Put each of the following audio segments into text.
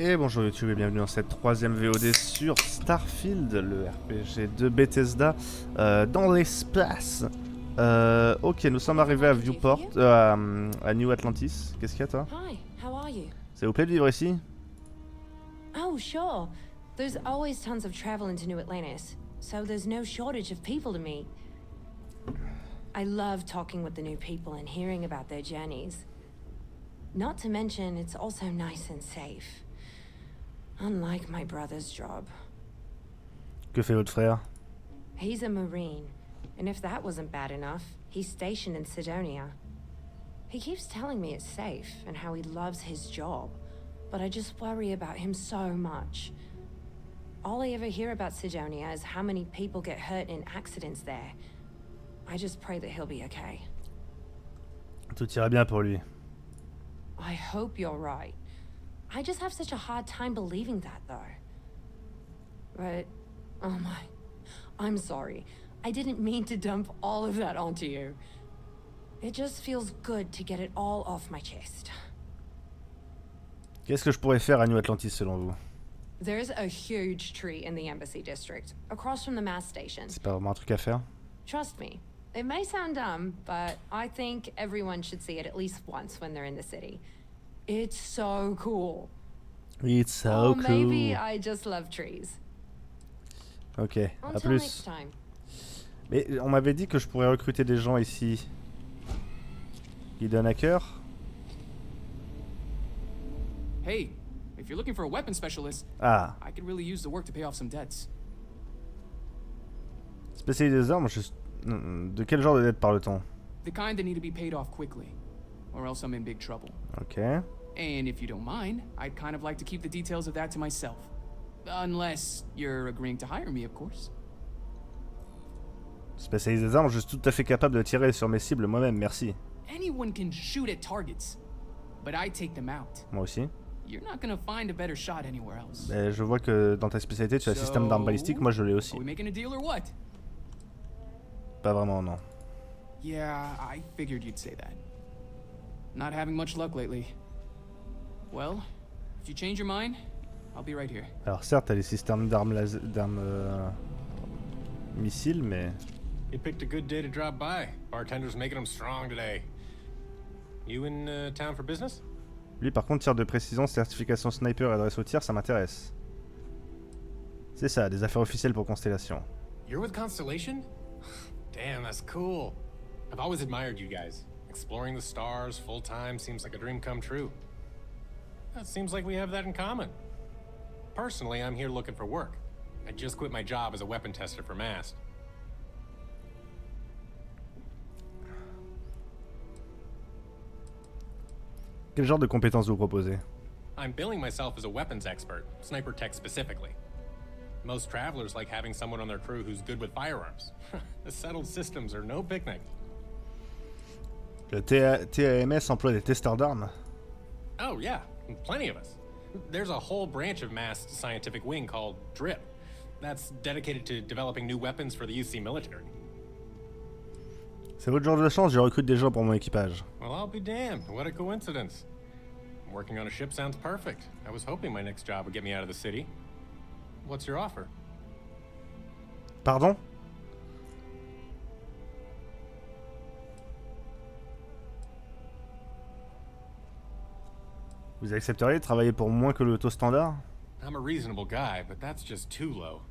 Et bonjour YouTube et bienvenue dans cette troisième VOD sur Starfield, le RPG de Bethesda dans l'espace. Ok, nous sommes arrivés à Viewport, à New Atlantis. Qu'est-ce qu'il y a toi? Ça vous plaît de vivre ici? Oh, sure. There's always tons of travel into New Atlantis, so there's no shortage of people to meet. I love talking with the new people and hearing about their journeys. Not to mention, it's also nice and safe. Unlike my brother's job. Que fait votre frère? He's a Marine, and if that wasn't bad enough, he's stationed in Sidonia. He keeps telling me it's safe and how he loves his job, but I just worry about him so much. All I ever hear about Sidonia is how many people get hurt in accidents there. I just pray that he'll be okay. Tout ira bien pour lui. I hope you're right. I just have such a hard time believing that, though. But, oh my, I'm sorry. I didn't mean to dump all of that onto you. It just feels good to get it all off my chest. Qu'est-ce que je pourrais faire à New Atlantis selon vous? There's a huge tree in the Embassy District, across from the mass station. C'est pas vraiment un truc à faire? Trust me, it may sound dumb, but I think everyone should see it at least once when they're in the city. It's so cool. It's so Or cool. maybe I just love trees. Ok, à Until next plus. time. Mais on m'avait dit que je pourrais recruter des gens ici. Qui donnent à cœur. Hey, if you're looking for a weapon specialist, Ah, I could really use the work to pay off some debts. spécialiste des armes, de quel genre de dette parle-t-on? The kind that need to be paid off quickly, or else I'm in big trouble. Ok. And if you don't mind, I'd kind of like to keep the details of that to myself. Unless you're agreeing to hire me, of course. Spécialiste des armes, je suis tout à fait capable de tirer sur mes cibles moi-même, merci. Anyone can shoot at targets, but I take them out. Moi aussi. You're not gonna find a better shot anywhere else. Mais je vois que dans ta spécialité, tu as un système d'armes balistiques, moi je l'ai aussi. Are we making a deal or what? Pas vraiment, non. Yeah, I figured you'd say that. Not having much luck lately. Well, if you change your mind, I'll be right here. Alors certes, t'as les systèmes d'armes missiles, mais... You picked a good day to drop by. Bartender's making them strong today. You in town for business? Lui par contre, tir de précision, certification sniper et adresse au tir, ça m'intéresse. C'est ça, des affaires officielles pour Constellation. You're with Constellation? Damn, that's cool. I've always admired you guys. Exploring the stars full-time seems like a dream come true. That seems like we have that in common. Personally, I'm here looking for work. I just quit my job as a weapon tester for Mast. Quel genre de compétences vous proposez? I'm billing myself as a weapons expert, sniper tech specifically. Most travelers like having someone on their crew who's good with firearms. The settled systems are no picnic. Le TAMS emploie des testeurs d'armes? Oh yeah, plenty of us. There's a whole branch of Mast's scientific wing called DRIP. That's dedicated to developing new weapons for the UC military. C'est votre jour de chance, je recrute des gens pour mon équipage. Well, I'll be damned. What a coincidence. Working on a ship sounds perfect. I was hoping my next job would get me out of the city. What's your offer? Pardon? Vous accepteriez de travailler pour moins que le taux standard? I'm a reasonable guy, but that's just too low.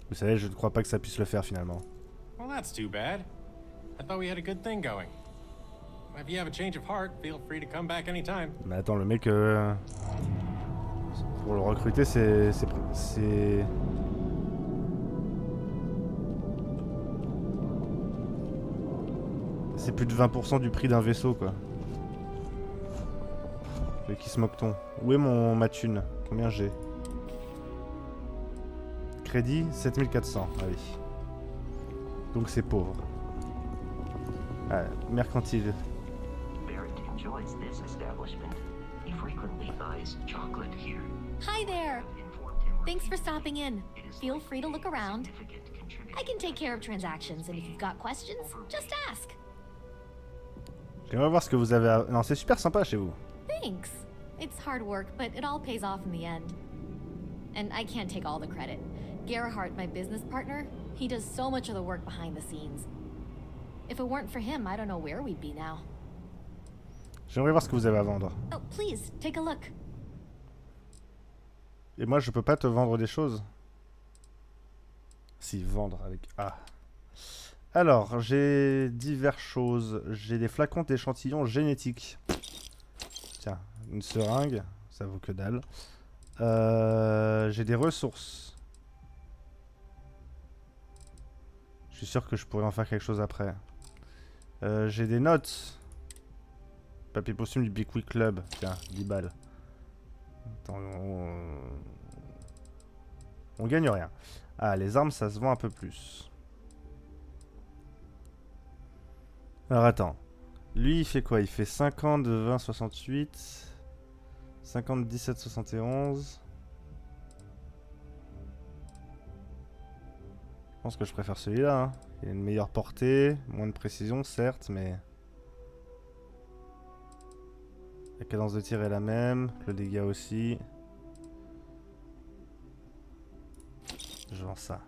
Vous savez, je ne crois pas que ça puisse le faire finalement. Well, that's too bad. I thought we had a good thing going. If you have a change of heart, feel free to come back anytime. Mais attends, le mec... pour le recruter, c'est... C'est plus de 20% du prix d'un vaisseau, quoi. Mais qui se moque-t-on? Où est ma thune? Combien j'ai? Crédit 7400, ah oui. Donc c'est pauvre. Ah, mercantile. Hi there. Thanks for stopping in. Feel free to look around. I can take care of transactions, and if you've got questions, just ask. J'aimerais voir ce que vous avez à... Non, c'est super sympa chez vous. Thanks. It's hard work, but it all pays off in the end. And I can't take all the credit. Gerhardt, my business partner, he does so much of the work behind the scenes. If it weren't for him, I don't know where we'd be now. J'aimerais voir ce que vous avez à vendre. Oh, please, take a look. Et moi, je peux pas te vendre des choses. Si, vendre avec A. Alors, j'ai diverses choses. J'ai des flacons d'échantillons génétiques. Tiens, une seringue, ça vaut que dalle. J'ai des ressources. Je suis sûr que je pourrais en faire quelque chose après. J'ai des notes. Papier posthume du Big Quick Club. Tiens, 10 balles. Attends, on gagne rien. Ah, les armes, ça se vend un peu plus. Alors, attends. Lui, il fait quoi? Il fait 50, 20, 68. 50, 17, 71. Je pense que je préfère celui-là. Hein. Il a une meilleure portée, moins de précision, certes, mais... La cadence de tir est la même, le dégât aussi. Je vends ça.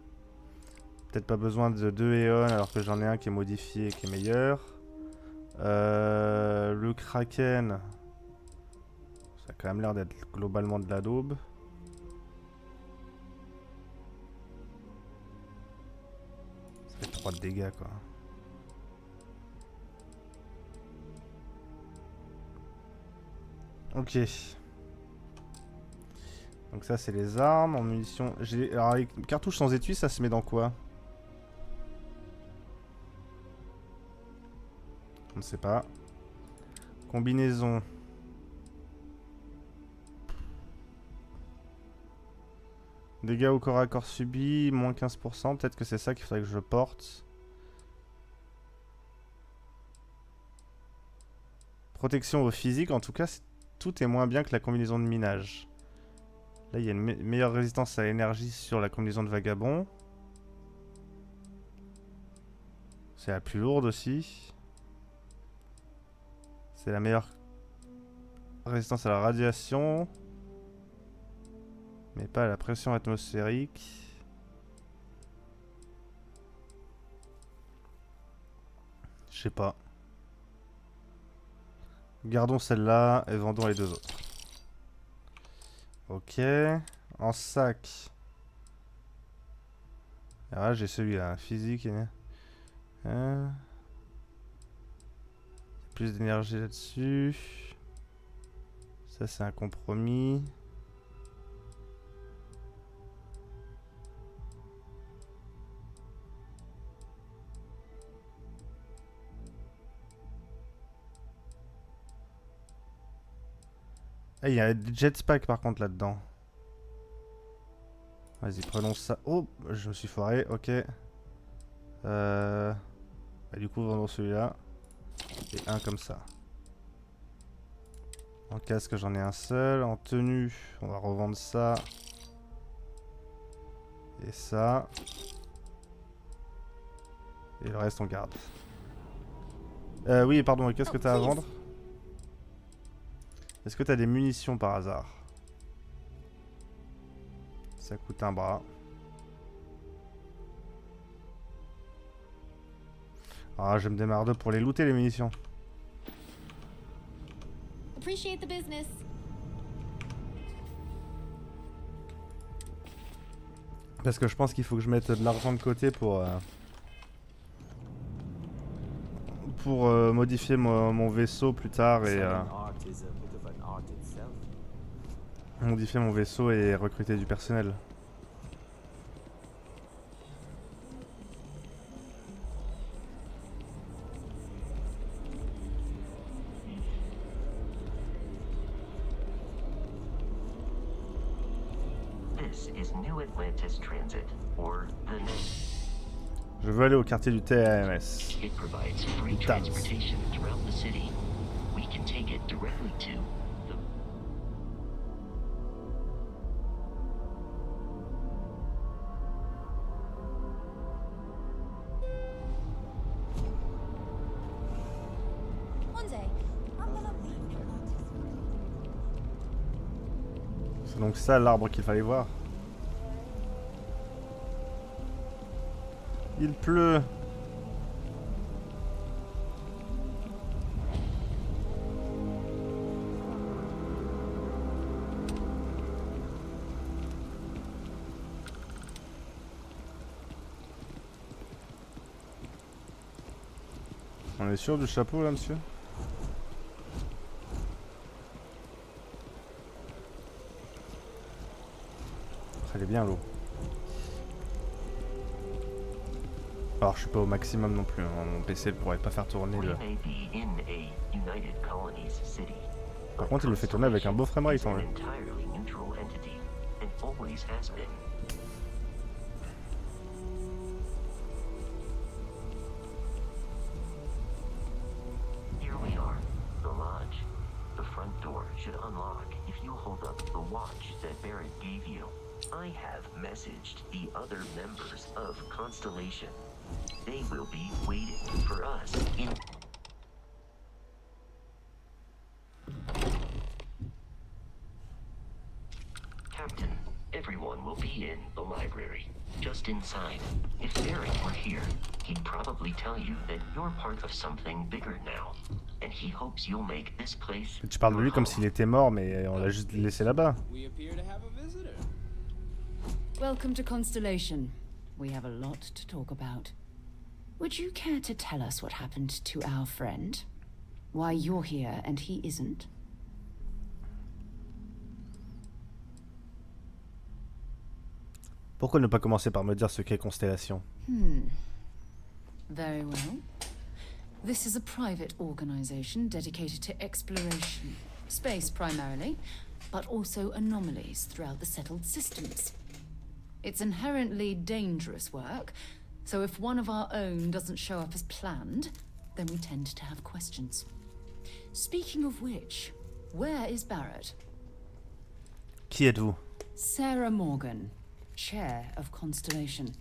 Peut-être pas besoin de 2 Éon alors que j'en ai un qui est modifié et qui est meilleur. Le Kraken. Ça a quand même l'air d'être globalement de la daube. Ça fait 3 de dégâts quoi. Ok. Donc ça c'est les armes, en munitions. Alors les cartouches sans étui, ça se met dans quoi? On ne sait pas. Combinaison. Dégâts au corps à corps subis, moins 15%. Peut-être que c'est ça qu'il faudrait que je porte. Protection au physique, en tout cas, tout est moins bien que la combinaison de minage. Là, il y a une meilleure résistance à l'énergie sur la combinaison de vagabond. C'est la plus lourde aussi. C'est la meilleure résistance à la radiation. Mais pas à la pression atmosphérique. Je sais pas. Gardons celle-là et vendons les deux autres. Ok. En sac. Alors là, j'ai celui-là. Physique. Plus d'énergie là-dessus. Ça, c'est un compromis. Ah, il y a des jetpack par contre là-dedans. Vas-y, prenons ça. Oh, je me suis foiré, ok. Bah, du coup, vendons celui-là. Et un comme ça. En casque, j'en ai un seul. En tenue, on va revendre ça. Et ça. Et le reste, on garde. Oui, pardon, qu'est-ce que t'as à vendre ? Est-ce que t'as des munitions par hasard? Ça coûte un bras. Ah, je me démarre pour les looter les munitions. Appreciate the business. Parce que je pense qu'il faut que je mette de l'argent de côté pour modifier mon vaisseau plus tard et modifier mon vaisseau et recruter du personnel. This is New Atlantis Transit, or the Je veux aller au quartier du TAMS. It provides free transportation throughout the city. We can take it directly to the... One day, I'm gonna leave Atlantis. C'est donc ça l'arbre qu'il fallait voir. Il pleut. On est sûr du chapeau là, monsieur? Elle est bien l'eau. Alors je suis pas au maximum non plus, hein. Mon PC ne pourrait pas faire tourner le... Par contre il le fait tourner avec un beau framerate en vrai. I have messaged the other members of Constellation. They will be waiting for us in... Captain, everyone will be in the library, just inside. If Barrett were here, he'd probably tell you that you're part of something bigger now. And he hopes you'll make this place... Tu parles de lui comme s'il était mort, mais on l'a juste laissé là-bas. We appear to have a visitor. Welcome to Constellation. We have a lot to talk about. Would you care to tell us what happened to our friend? Why you're here and he isn't? Pourquoi ne pas commencer par me dire ce qu'est Constellation? Very well. This is a private organization dedicated to exploration. Space primarily, but also anomalies throughout the settled systems. It's inherently dangerous work, so if one of our own doesn't show up as planned, then we tend to have questions. Speaking of which, where is Barrett? Qui êtes-vous? Sarah Morgan, chair of Constellation.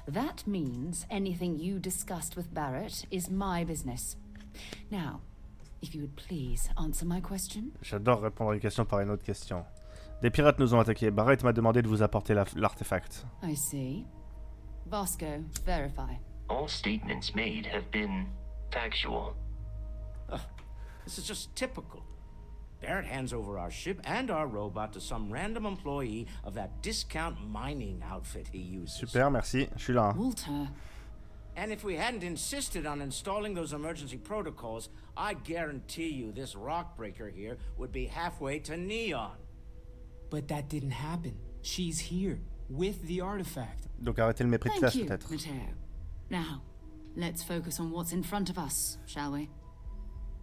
That means anything you discussed with Barrett is my business. Now, if you would please answer my question. J'adore répondre à une question par une autre question. Des pirates nous ont attaqués. Barrett m'a demandé de vous apporter l'artefact. I see. Vasco, verify. All statements made have been factual. This is just typical. Barrett hands over our ship and our robot to some random employee of that discount mining outfit he uses. Super, merci. Je suis là. Hein. Walter. And if we hadn't insisted on installing those emergency protocols, I guarantee you this rock breaker here would be halfway to Neon. But that didn't happen. She's here, with the artifact. Donc arrêtez le mépris de Thank classe you, peut-être. Matteo. Now, let's focus on what's in front of us, shall we?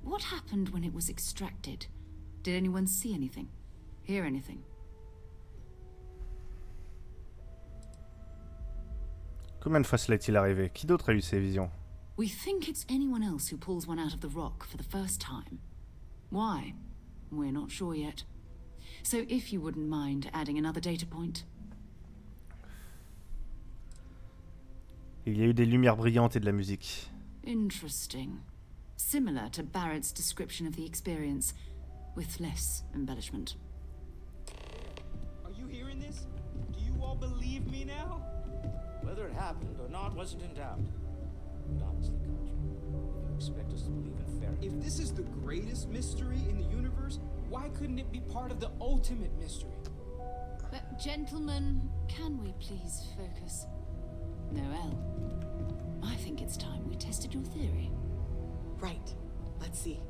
What happened when it was extracted? Did anyone see anything? Hear anything? Combien de fois cela est-il arrivé? Qui d'autre a eu ces visions? We think it's anyone else who pulls one out of the rock for the first time. Why? We're not sure yet. So if you wouldn't mind adding another data point. Il y a eu des lumières brillantes et de la musique. Interesting. Similar to Barrett's description of the experience, with less embellishment. Are you hearing this? Do you all believe me now? Whether it happened or not wasn't in doubt. But honestly, Contra, you expect us to believe in fairy tales? If this is the greatest mystery in the universe, why couldn't it be part of the ultimate mystery? But gentlemen, can we please focus? Noel, I think it's time we tested your theory. Right. Let's see.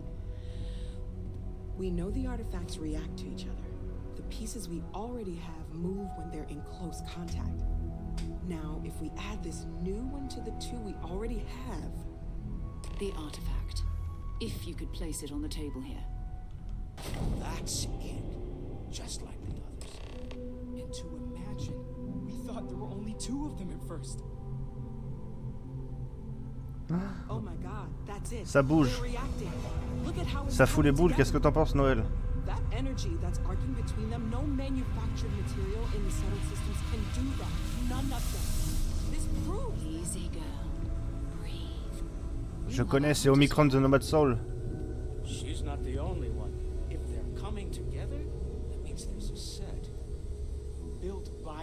We know the artifacts react to each other. The pieces we already have move when they're in close contact. Now, if we add this new one to the two we already have... The artifact. If you could place it on the table here. That's it. Just like the others. And to imagine, we thought there were only two of them at first. Oh my god, that's it. Ça bouge. They're reacting. Look at how it's Ça fout les coming boules, together. qu'est-ce que t'en penses, Noël? That energy that's arcing between them, no manufactured material in the settled systems can do that. None of them. This proves... Easy, girl. Breathe. Je connais, c'est Omicron de Nomad Soul. She's not the only one. If they're coming together, that means there's a set.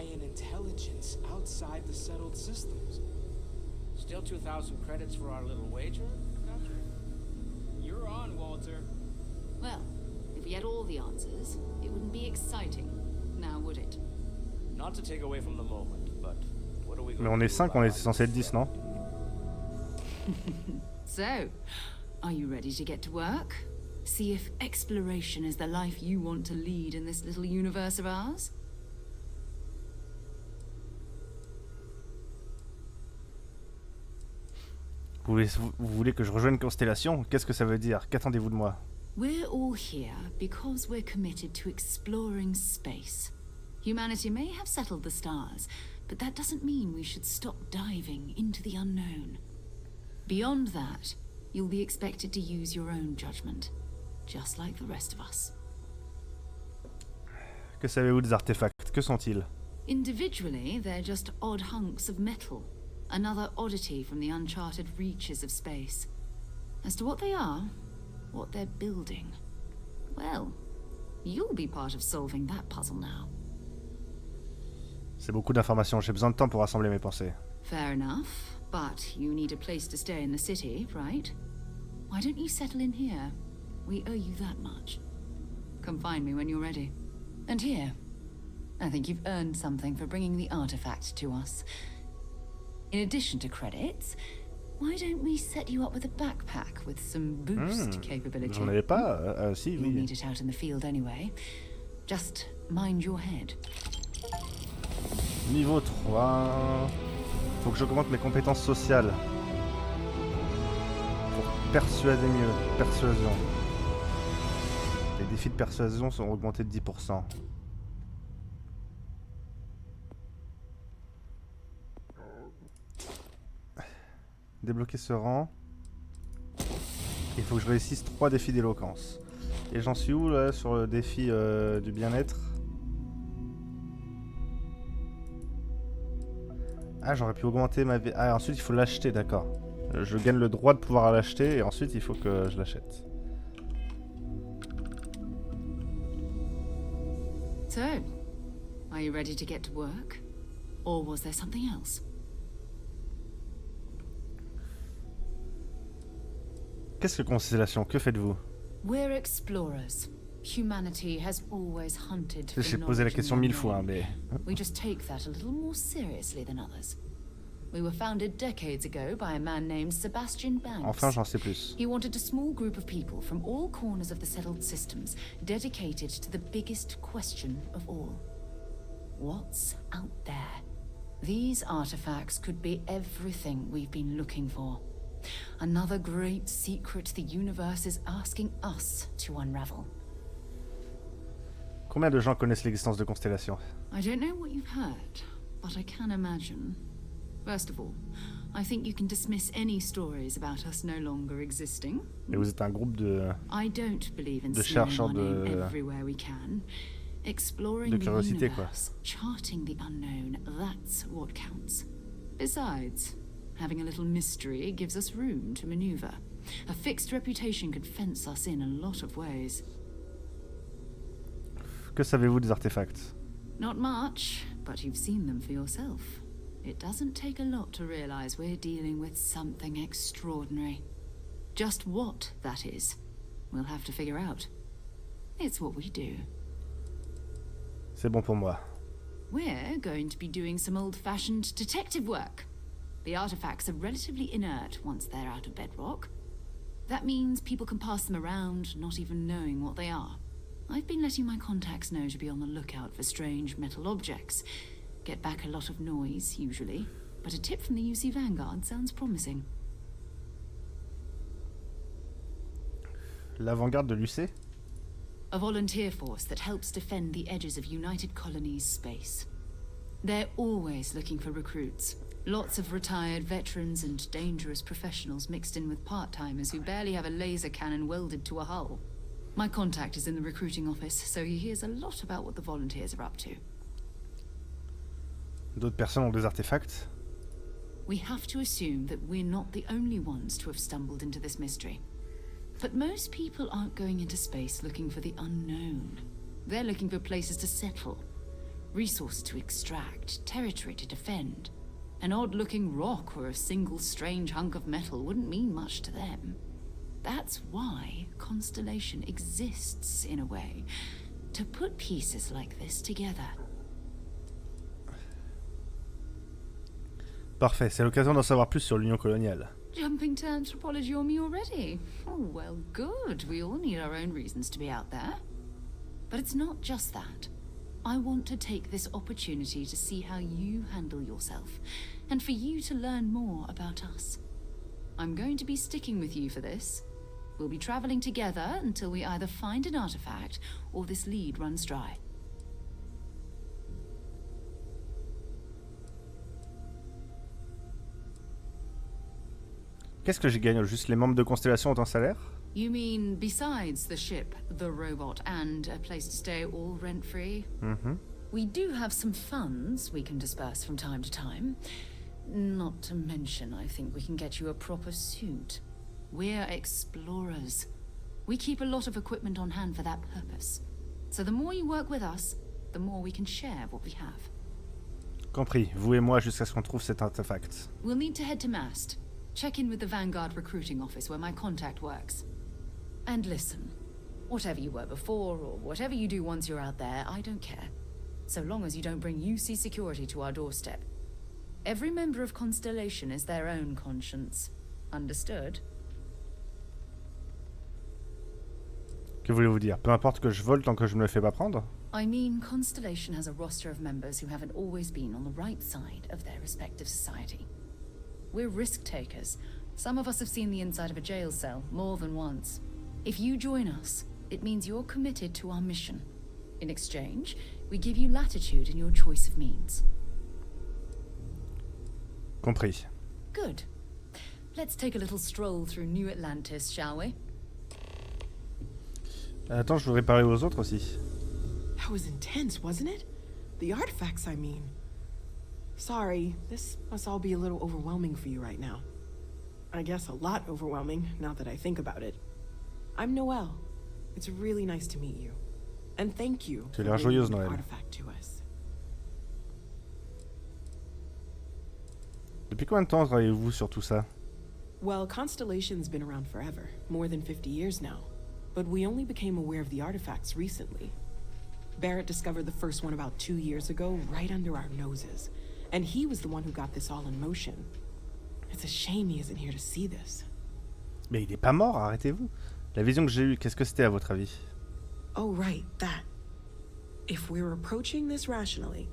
by an intelligence outside the settled systems. Still 2,000 credits for our little wager, Doctor? You're on, Walter. Well, if we had all the answers, it wouldn't be exciting, now would it? Not to take away from the moment, but what are we going Mais on est 5, on est censé être 10, non? So, are you ready to get to work? See if exploration is the life you want to lead in this little universe of ours? Vous voulez que je rejoigne Constellation? Qu'est-ce que ça veut dire? Qu'attendez-vous de moi? We're all here because we're committed to exploring space. Humanity may have settled the stars, but that doesn't mean we should stop diving into the unknown. Beyond that, you'll be expected to use your own judgment, just like the rest of us. Que savez-vous des artefacts? Que sont-ils? Individually, they're just odd hunks of metal, another oddity from the uncharted reaches of space. As to what they are, what they're building, well, you'll be part of solving that puzzle now. C'est beaucoup d'informations, j'ai besoin de temps pour rassembler mes pensées. Fair enough, but you need a place to stay in the city, right? Why don't you settle in here? We owe you that much. Come find me when you're ready. And here, I think you've earned something for bringing the artifact to us. In addition to credits, why don't we set you up with a backpack with some boost capability? J'en avais pas, si, You'll oui. need it out in the field anyway. Just mind your head. Niveau 3... Faut que j'augmente mes compétences sociales. Pour persuader mieux. Persuasion. Les défis de persuasion sont augmentés de 10%. Débloquer ce rang. Il faut que je réussisse 3 défis d'éloquence. Et j'en suis où là sur le défi du bien-être? Ah, j'aurais pu augmenter ma vie. Ah, ensuite il faut l'acheter, d'accord. Je gagne le droit de pouvoir l'acheter et ensuite il faut que je l'achète. So, are you ready to get to work? Or was there something else? Qu'est-ce que Constellation? Que faites-vous? We're explorers. Humanity has always hunted for J'ai posé la knowledge question in the 1000 fois, unknown. mais... We just take that a little more seriously than others. We were founded decades ago by a man named Sebastian Banks. Enfin, j'en sais plus. He wanted a small group of people from all corners of the settled systems dedicated to the biggest question of all. What's out there? These artifacts could be everything we've been looking for. Another great secret the universe is asking us to unravel. Combien de gens connaissent l'existence de Constellation? I don't know what you've heard, but I can imagine. First of all, I think you can dismiss any stories about us no longer existing. Et vous êtes un groupe de... I don't believe in de seeing chercheurs our de... name everywhere we can. Exploring de the curiosité, quoi. universe, charting the unknown, that's what counts. Besides, having a little mystery gives us room to maneuver. A fixed reputation could fence us in a lot of ways. Que savez-vous des artefacts? Not much, but you've seen them for yourself. It doesn't take a lot to realize we're dealing with something extraordinary. Just what that is, we'll have to figure out. It's what we do. C'est bon pour moi. We're going to be doing some old-fashioned detective work. The artifacts are relatively inert once they're out of bedrock. That means people can pass them around, not even knowing what they are. I've been letting my contacts know to be on the lookout for strange metal objects. Get back a lot of noise, usually, but a tip from the UC Vanguard sounds promising. L'avant-garde de l'UC? A volunteer force that helps defend the edges of United Colonies space. They're always looking for recruits. Lots of retired veterans and dangerous professionals mixed in with part-timers who barely have a laser cannon welded to a hull. My contact is in the recruiting office, so he hears a lot about what the volunteers are up to. D'autres personnes ont des artefacts? We have to assume that we're not the only ones to have stumbled into this mystery. But most people aren't going into space looking for the unknown. They're looking for places to settle. Resource to extract, territory to defend. An odd-looking rock or a single strange hunk of metal wouldn't mean much to them. That's why Constellation exists, in a way. To put pieces like this together. Parfait, c'est l'occasion d'en savoir plus sur l'Union coloniale. Jumping to anthropology on me already? Oh, well, good. We all need our own reasons to be out there. But it's not just that. I want to take this opportunity to see how you handle yourself, and for you to learn more about us. I'm going to be sticking with you for this. We'll be traveling together until we either find an artifact or this lead runs dry. Qu'est-ce que j'y gagne? Juste les membres de Constellation ont un salaire? You mean besides the ship, the robot, and a place to stay all rent-free? Mhm. We do have some funds we can disperse from time to time. Not to mention, I think we can get you a proper suit. We're explorers. We keep a lot of equipment on hand for that purpose. So the more you work with us, the more we can share what we have. Compris, vous et moi jusqu'à ce qu'on trouve cet artefact. We'll need to head to Mast. Check in with the Vanguard recruiting office where my contact works. And listen, whatever you were before or whatever you do once you're out there, I don't care. So long as you don't bring UC security to our doorstep. Every member of Constellation is their own conscience. Understood? Que voulez-vous dire? Peu importe que je vole tant que je ne me fais pas prendre? I mean, Constellation has a roster of members who haven't always been on the right side of their respective society. We're risk takers. Some of us have seen the inside of a jail cell more than once. If you join us, it means you're committed to our mission. In exchange, we give you latitude in your choice of means. Compris. Good. Let's take a little stroll through New Atlantis, shall we? Attends, je voudrais parler aux autres aussi. That was intense, wasn't it? The artifacts, I mean. Sorry, this must all be a little overwhelming for you right now. I guess a lot overwhelming, now that I think about it. I'm Noelle. It's really nice to meet you. And thank you Tu as for l'air bringing joyeuse, the Noelle. artifact to us. Depuis combien de temps travaillez-vous sur tout ça? Well, Constellation's been around forever, more than 50 years now. But we only became aware of the artifacts recently. Barrett discovered the first one about 2 years ago, right under our noses. And he was the one who got this all in motion. It's a shame he isn't here to see this. Mais il est pas mort, arrêtez-vous. La vision que j'ai eue, qu'est-ce que c'était à votre avis? Oh, right, that. If we're approaching this rationally,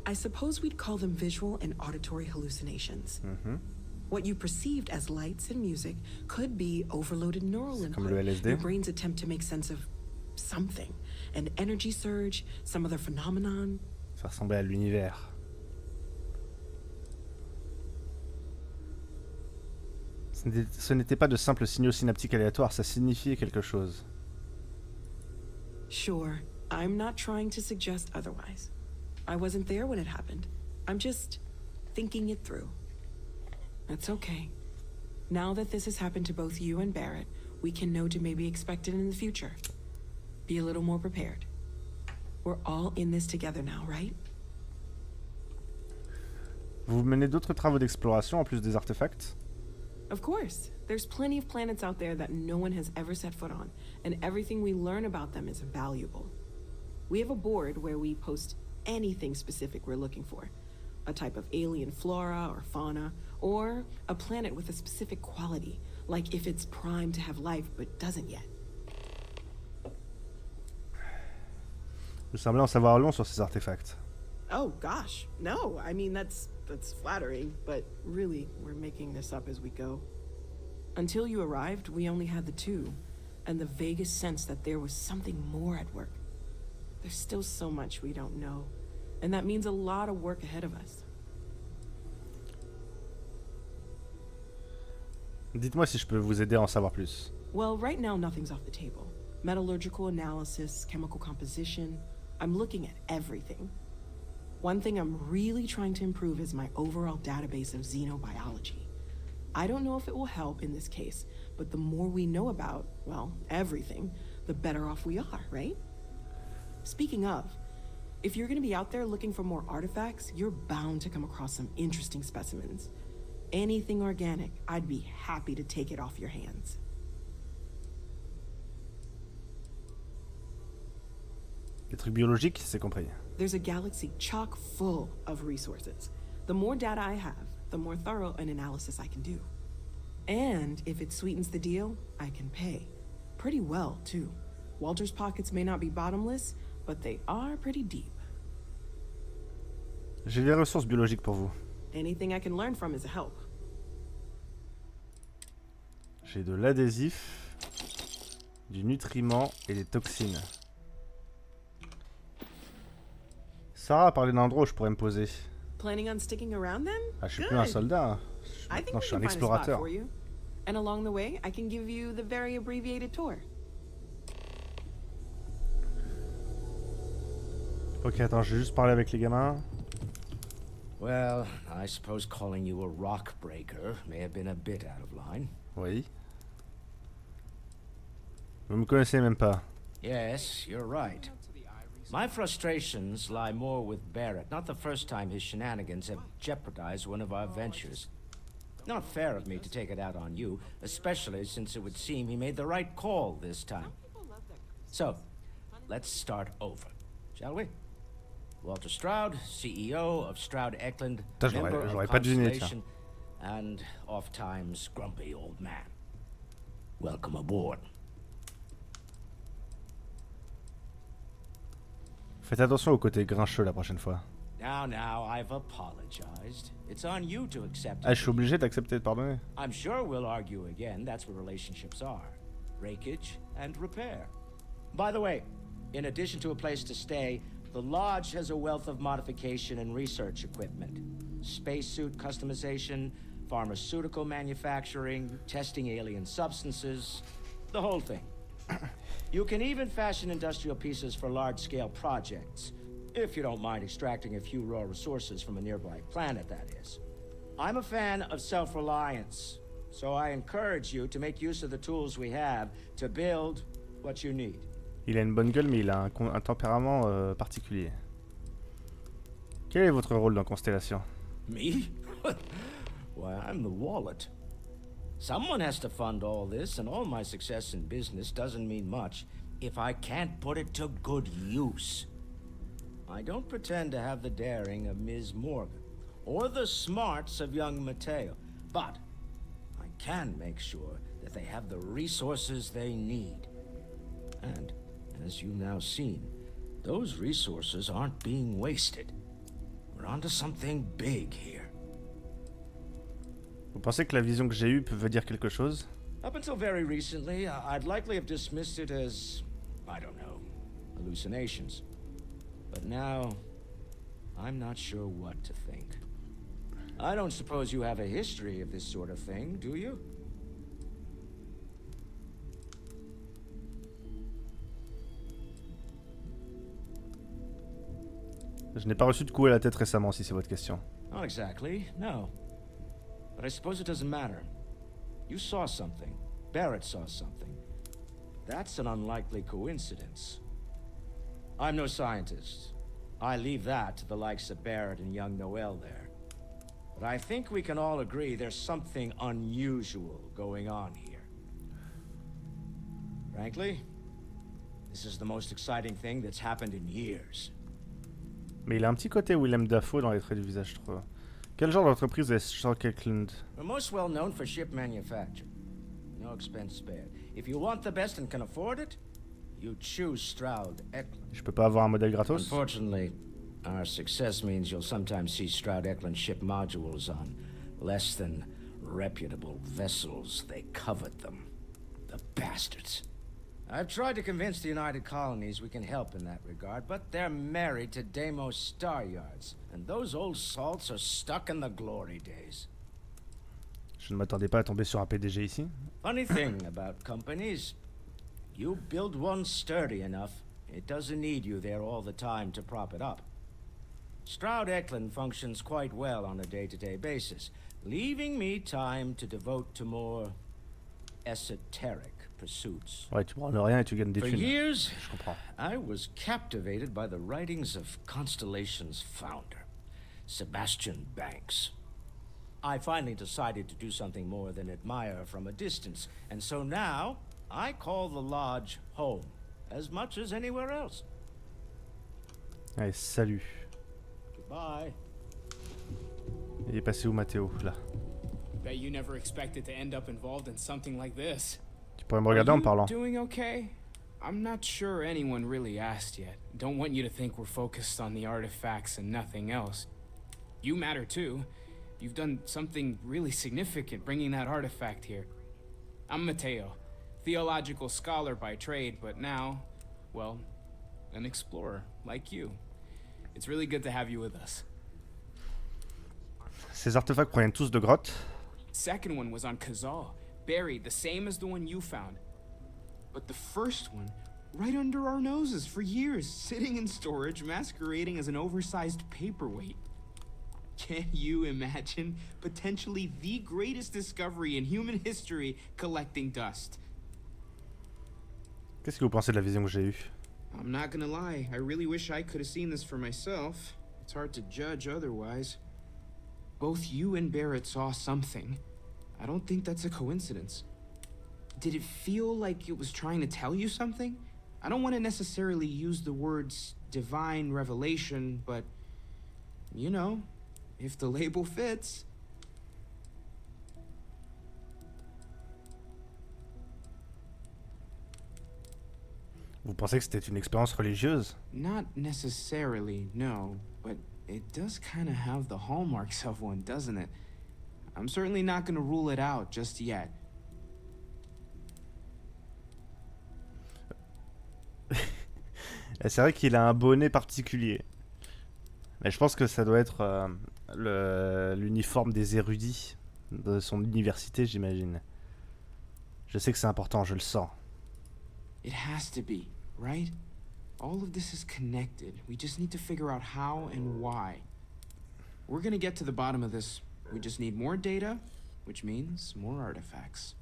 I suppose we'd call them visual and auditory hallucinations. Mhm. What you perceived as lights and music could be overloaded neural input. Comme le LSD. Your brain's attempt to make sense of something. An energy surge, some other phenomenon. Ça ressemblait à l'univers. Ce n'était pas de simples signaux synaptiques aléatoires, ça signifiait quelque chose. Sure, I'm not trying to suggest otherwise. I wasn't there when it happened. I'm just thinking it through. That's okay. Now that this has happened to both you and Barrett, we can know to maybe expect it in the future. Be a little more prepared. We're all in this together now, right? Vous menez d'autres travaux d'exploration en plus des artefacts? Of course. There's plenty of planets out there that no one has ever set foot on, and everything we learn about them is valuable. We have a board where we post anything specific we're looking for. A type of alien flora or fauna, or a planet with a specific quality, like if it's primed to have life but doesn't yet. Vous semblez en savoir long sur ces artefacts. Oh gosh, no. I mean, that's flattering, but really, we're making this up as we go. Until you arrived, we only had the two, and the vaguest sense that there was something more at work. There's still so much we don't know, and that means a lot of work ahead of us. Dites-moi si je peux vous aider à en savoir plus. Well, right now, nothing's off the table. Metallurgical analysis, chemical composition. I'm looking at everything. One thing I'm really trying to improve is my overall database of xenobiology. I don't know if it will help in this case, but the more we know about, well, everything, the better off we are, right? Speaking of, If you're gonna be out there looking for more artifacts, you're bound to come across some interesting specimens. Anything organic, I'd be happy to take it off your hands. Les trucs biologiques, c'est compris. There's a galaxy chock full of resources. The more data I have, the more thorough an analysis I can do. And if it sweetens the deal, I can pay. Pretty well, too. Walter's pockets may not be bottomless, but they are pretty deep. J'ai des ressources biologiques pour vous. Anything I can learn from is a help. J'ai de l'adhésif, du nutriment et des toxines. Sarah a parlé d'un endroit où je pourrais me poser. Planning on sticking around then? Ah, je suis plus un soldat. I think Maintenant, we je suis un can find a spot explorateur. for you. And along the way, I can give you the very abbreviated tour. Ok, attends, je vais juste parler avec les gamins. Well, I suppose calling you a rock breaker may have been a bit out of line. Oui. Vous me connaissez même pas. Yes, you're right. My frustrations lie more with Barrett. Not the first time his shenanigans have jeopardized one of our ventures. Not fair of me to take it out on you, especially since it would seem he made the right call this time. So, let's start over, shall we? Walter Stroud, CEO of Stroud Eklund, member of Constellation, and oft-times grumpy old man. Welcome aboard. Faites attention au côté grincheux la prochaine fois. Now, I've apologized. It's on you to accept Ah, it. je suis obligé d'accepter de pardonner. I'm sure we'll argue again. That's what relationships are. Breakage and repair. By the way, in addition to a place to stay, the Lodge has a wealth of modification and research equipment. Spacesuit customization, pharmaceutical manufacturing, testing alien substances, the whole thing. You can even fashion industrial pieces for large-scale projects, if you don't mind extracting a few raw resources from a nearby planet, that is. I'm a fan of self-reliance, so I encourage you to make use of the tools we have to build what you need. Il a une bonne gueule, mais il a un tempérament particulier. Quel est votre rôle dans Constellation? Me? Why, I'm the wallet. Someone has to fund all this, and all my success in business doesn't mean much if I can't put it to good use. I don't pretend to have the daring of Ms. Morgan, or the smarts of young Mateo, but I can make sure that they have the resources they need. And, as you've now seen, those resources aren't being wasted. We're onto something big here. Vous pensez que la vision que j'ai eue veut dire quelque chose? Up until very recently, I'd likely have dismissed it as, I don't know, hallucinations. But now, I'm not sure what to think. I don't suppose you have a history of this sort of thing, do you? Je n'ai pas reçu de coup à la tête récemment, si c'est votre question. Not exactly, no. But I suppose it doesn't matter. You saw something. Barrett saw something. That's an unlikely coincidence. I'm no scientist. I leave that to the likes of Barrett and young Noel there. But I think we can all agree there's something unusual going on here. Frankly, this is the most exciting thing that's happened in years. Mais il a un petit côté Willem Dafoe dans les traits du visage, je trouve. Quel genre d'entreprise est Starfield? We're most well known for ship manufacture. No expense spared. If you want the best and can afford it, you choose Stroud Eklund. Je peux pas avoir un modèle gratos? Unfortunately, our success means you'll sometimes see Stroud Eklund ship modules on less than reputable vessels. They covet them. The bastards. I've tried to convince the United Colonies we can help in that regard, but they're married to Deimos Star Yards, and those old salts are stuck in the glory days. Je ne m'attendais pas à tomber sur un PDG ici. Funny thing about companies, you build one sturdy enough, it doesn't need you there all the time to prop it up. Stroud Eklund functions quite well on a day-to-day basis, leaving me time to devote to more esoteric pursuits. Ouais, tu branles rien et tu gagnes des For thunes. years, Je comprends. I was captivated by the writings of Constellation's founder, Sebastian Banks. I finally decided to do something more than admire from a distance, and so now I call the lodge home, as much as anywhere else. Allez, salut. Goodbye. Il est passé où, Mathéo? Là. Bet you never expected to end up involved in something like this. Tu pourrais me regarder en me parlant. Doing okay? I'm not sure anyone really asked yet. Don't want you to think we're focused on the artifacts and nothing else. You matter too. You've done something really significant bringing that artifact here. I'm Mateo, theological scholar by trade, but now, well, an explorer like you. It's really good to have you with us. Ces artefacts proviennent tous de grottes. Second one was on Kazal, buried the same as the one you found. But the first one, right under our noses for years, sitting in storage, masquerading as an oversized paperweight. Can you imagine potentially the greatest discovery in human history collecting dust? Qu'est-ce que vous pensez de la vision que j'ai eue? I'm not gonna lie, I really wish I could have seen this for myself. It's hard to judge otherwise. Both you and Barrett saw something. I don't think that's a coincidence. Did it feel like it was trying to tell you something? I don't want to necessarily use the words divine revelation, but, you know, if the label fits. Vous pensez que c'était une expérience religieuse? Not necessarily, no, but it does kind of have the hallmarks of one, doesn't it? I'm certainly not going to rule it out just yet. C'est vrai qu'il a un bonnet particulier. Mais je pense que ça doit être l'uniforme des érudits de son université, j'imagine. Je sais que c'est important, je le sens. It has to be, right? All of this is connected. We just need to figure out how and why. We're gonna get to the bottom of this. We just need more data, which means more artifacts.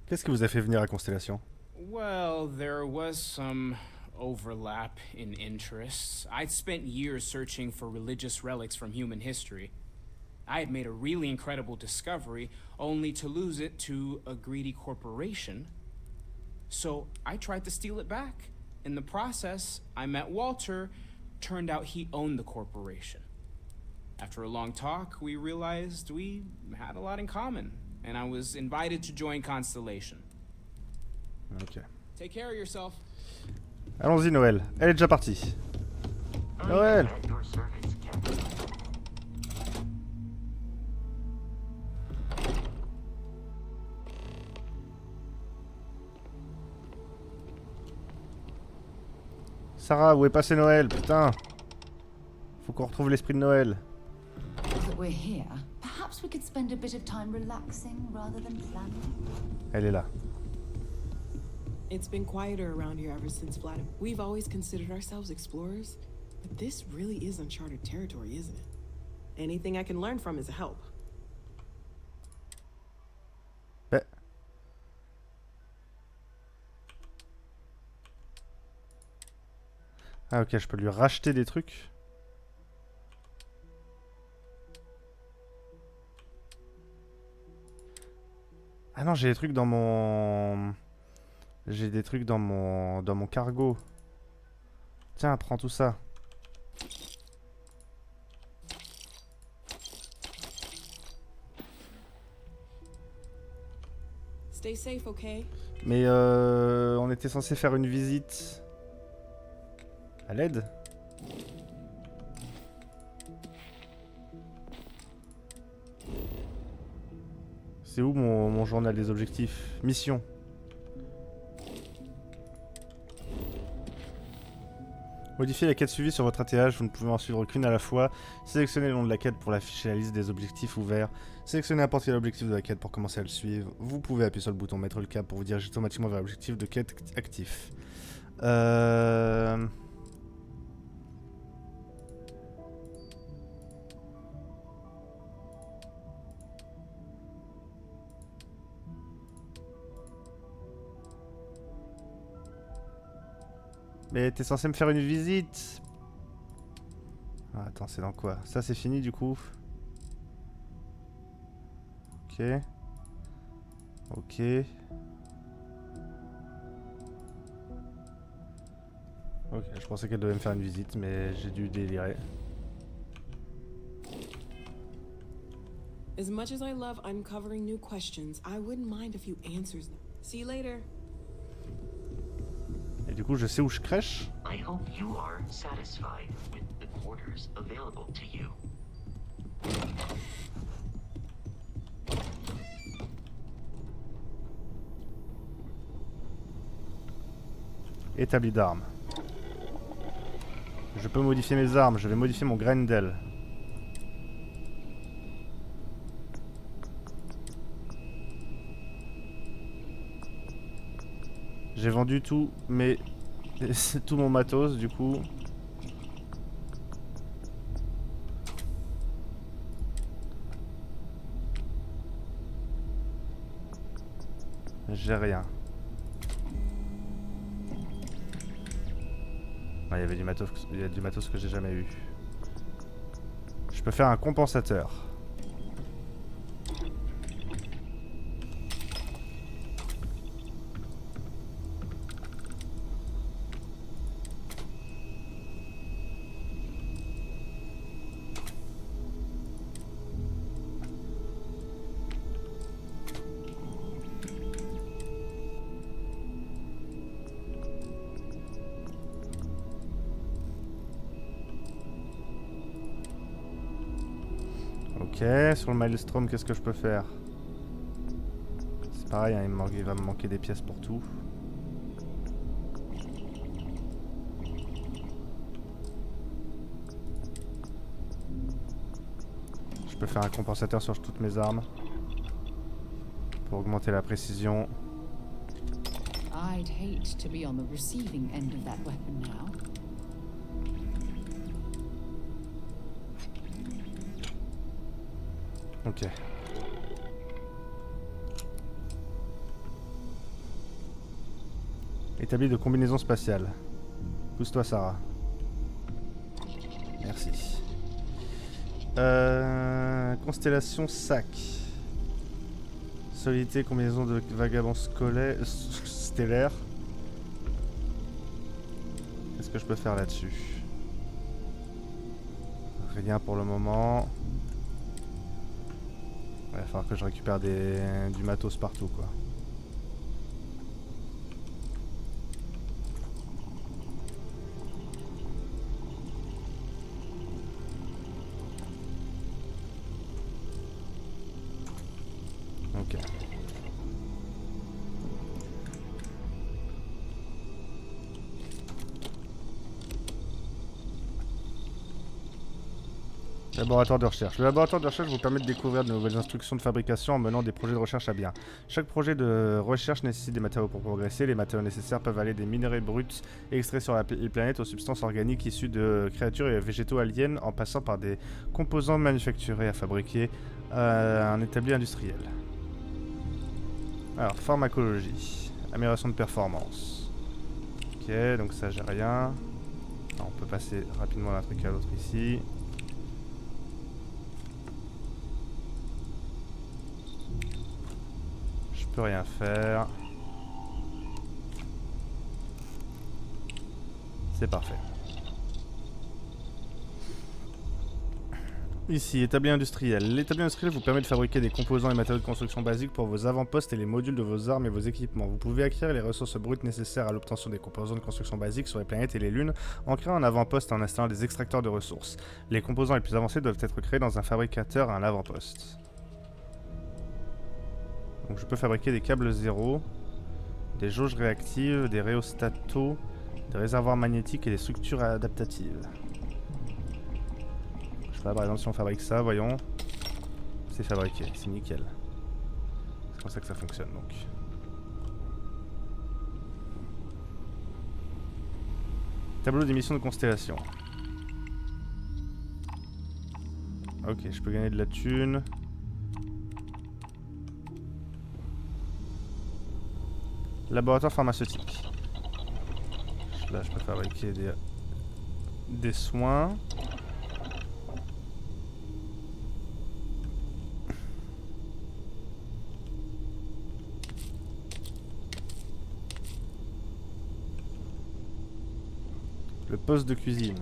Qu'est-ce qui vous a fait venir à Constellation? Well, there was some overlap in interests. I'd spent years searching for religious relics from human history. I had made a really incredible discovery, only to lose it to a greedy corporation. So I tried to steal it back. In the process, I met Walter. Turned out he owned the corporation. After a long talk, we realized we had a lot in common, and I was invited to join Constellation. Ok. Take care of yourself. Allons-y, Noël. Elle est déjà partie. Noël! At your service, Captain. Sarah, où est passé Noël? Putain! Faut qu'on retrouve l'esprit de Noël. Now that we're here, perhaps we could spend a bit of time relaxing rather than planning. Elle est là. It's been quieter around here ever since Vlad. We've always considered ourselves explorers, but this really is uncharted territory, isn't it? Anything I can learn from is a help. Ah ok, je peux lui racheter des trucs. Ah non, j'ai des trucs dans mon... J'ai des trucs dans mon cargo. Tiens, prends tout ça. Stay safe, okay? Mais on était censé faire une visite à l'aide. C'est où mon journal des objectifs? Mission. Modifiez la quête suivie sur votre ATH, vous ne pouvez en suivre qu'une à la fois. Sélectionnez le nom de la quête pour l'afficher la liste des objectifs ouverts. Sélectionnez n'importe quel objectif de la quête pour commencer à le suivre. Vous pouvez appuyer sur le bouton mettre le cap pour vous diriger automatiquement vers l'objectif de quête actif. Mais t'es censé me faire une visite. Ah, attends, c'est dans quoi? Ça c'est fini du coup. Ok. Ok. Ok, je pensais qu'elle devait me faire une visite, mais j'ai dû délirer. As much as I love uncovering new questions, I wouldn't mind if you answers them. See you later. Et du coup, je sais où je crèche. I hope you are satisfied with the quarters available to you. Établi d'armes. Je peux modifier mes armes, je vais modifier mon Grendel. J'ai vendu tout, mais tout mon matos du coup. J'ai rien. Ah, il y avait du matos que j'ai jamais eu. Je peux faire un compensateur. Ok, sur le Maelstrom, qu'est-ce que je peux faire? C'est pareil, hein, il va me manquer des pièces pour tout. Je peux faire un compensateur sur toutes mes armes pour augmenter la précision. I'd hate to be on the receiving end of that weapon now. Ok. Établi de combinaison spatiale. Pousse-toi, Sarah. Merci. Constellation sac. Solidité, combinaison de vagabonds stellaires. Qu'est-ce que je peux faire là-dessus? Rien pour le moment. Il va falloir que je récupère du matos partout, quoi. Ok. Laboratoire de recherche. Le laboratoire de recherche vous permet de découvrir de nouvelles instructions de fabrication en menant des projets de recherche à bien. Chaque projet de recherche nécessite des matériaux pour progresser. Les matériaux nécessaires peuvent aller des minerais bruts extraits sur la planète aux substances organiques issues de créatures et végétaux aliens en passant par des composants manufacturés à fabriquer un établi industriel. Alors, pharmacologie. Amélioration de performance. Ok, donc ça j'ai rien. Alors, on peut passer rapidement d'un truc à l'autre ici. Je peux rien faire. C'est parfait. Ici, établi industriel. L'établi industriel vous permet de fabriquer des composants et matériaux de construction basiques pour vos avant-postes et les modules de vos armes et vos équipements. Vous pouvez acquérir les ressources brutes nécessaires à l'obtention des composants de construction basiques sur les planètes et les lunes en créant un avant-poste et en installant des extracteurs de ressources. Les composants les plus avancés doivent être créés dans un fabricateur à un avant-poste. Donc je peux fabriquer des câbles zéro, des jauges réactives, des rhéostatos, des réservoirs magnétiques et des structures adaptatives. Je sais pas, par exemple si on fabrique ça, voyons, c'est fabriqué, c'est nickel. C'est comme ça que ça fonctionne donc. Tableau d'émission de Constellation. Ok, je peux gagner de la thune. Laboratoire pharmaceutique. là je peux fabriquer des soins. Le poste de cuisine.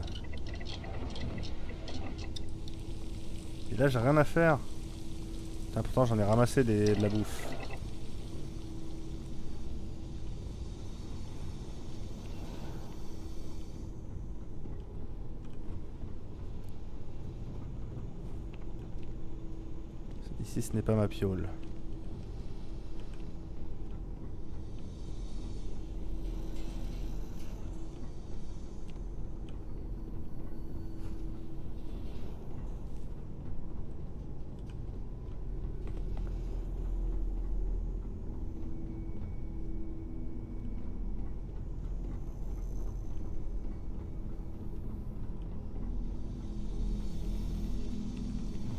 Et là j'ai rien à faire. Putain, pourtant j'en ai ramassé de la bouffe. Ici ce n'est pas ma piole.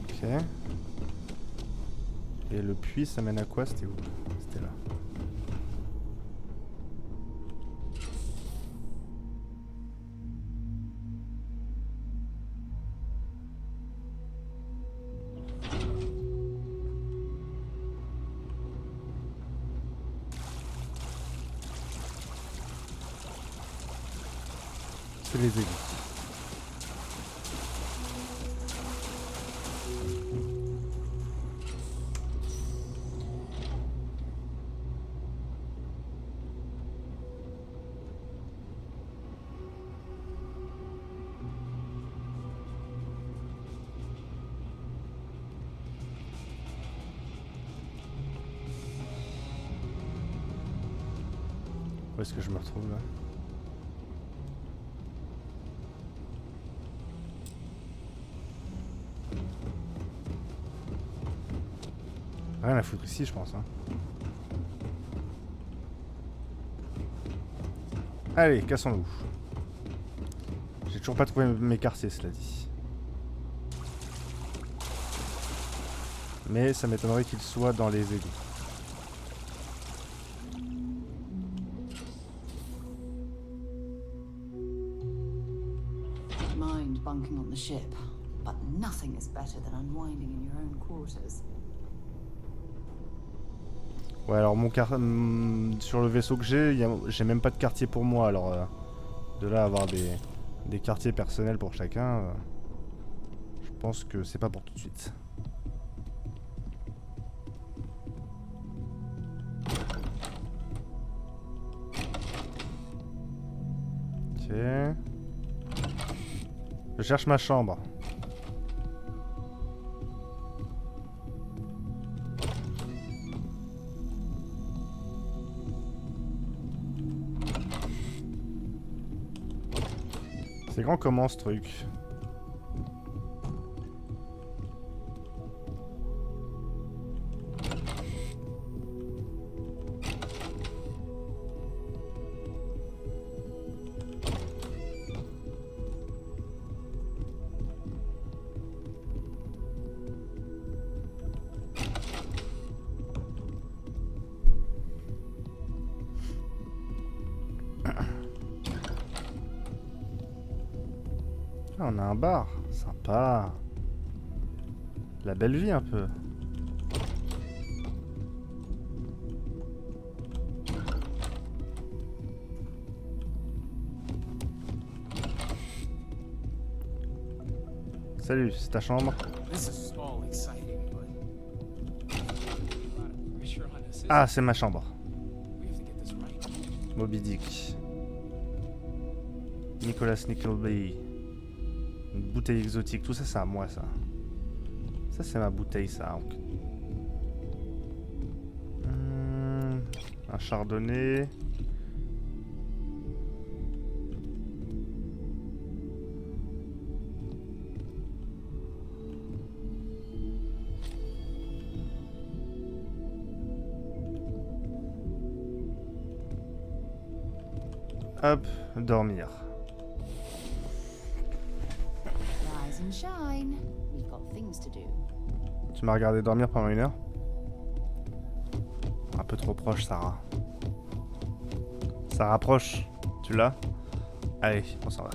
Ok. Et le puits, ça mène à quoi? C'était où? C'était là. C'est les égouts. Où est-ce que je me retrouve là? Rien à foutre ici, je pense. Hein. Allez, cassons-nous. J'ai toujours pas trouvé mes quartiers, cela dit. Mais ça m'étonnerait qu'ils soient dans les égouts. Mind bunking on the ship, but nothing is better than unwinding in your own quarters. Ouais, alors sur le vaisseau que j'ai même pas de quartier pour moi, alors de là avoir des quartiers personnels pour chacun, je pense que c'est pas pour tout de suite. Ok. Je cherche ma chambre. C'est grand comment ce truc? Ah, on a un bar, sympa. La belle vie un peu. Salut, c'est ta chambre? Ah, c'est ma chambre. Moby Dick. Nicholas Nickleby. Une bouteille exotique, tout ça c'est à moi ça. Ça c'est ma bouteille ça. Un chardonnay. Hop, dormir. Tu m'as regardé dormir pendant 1 heure? Un peu trop proche, Sarah. Ça rapproche. Tu l'as? Allez, on s'en va.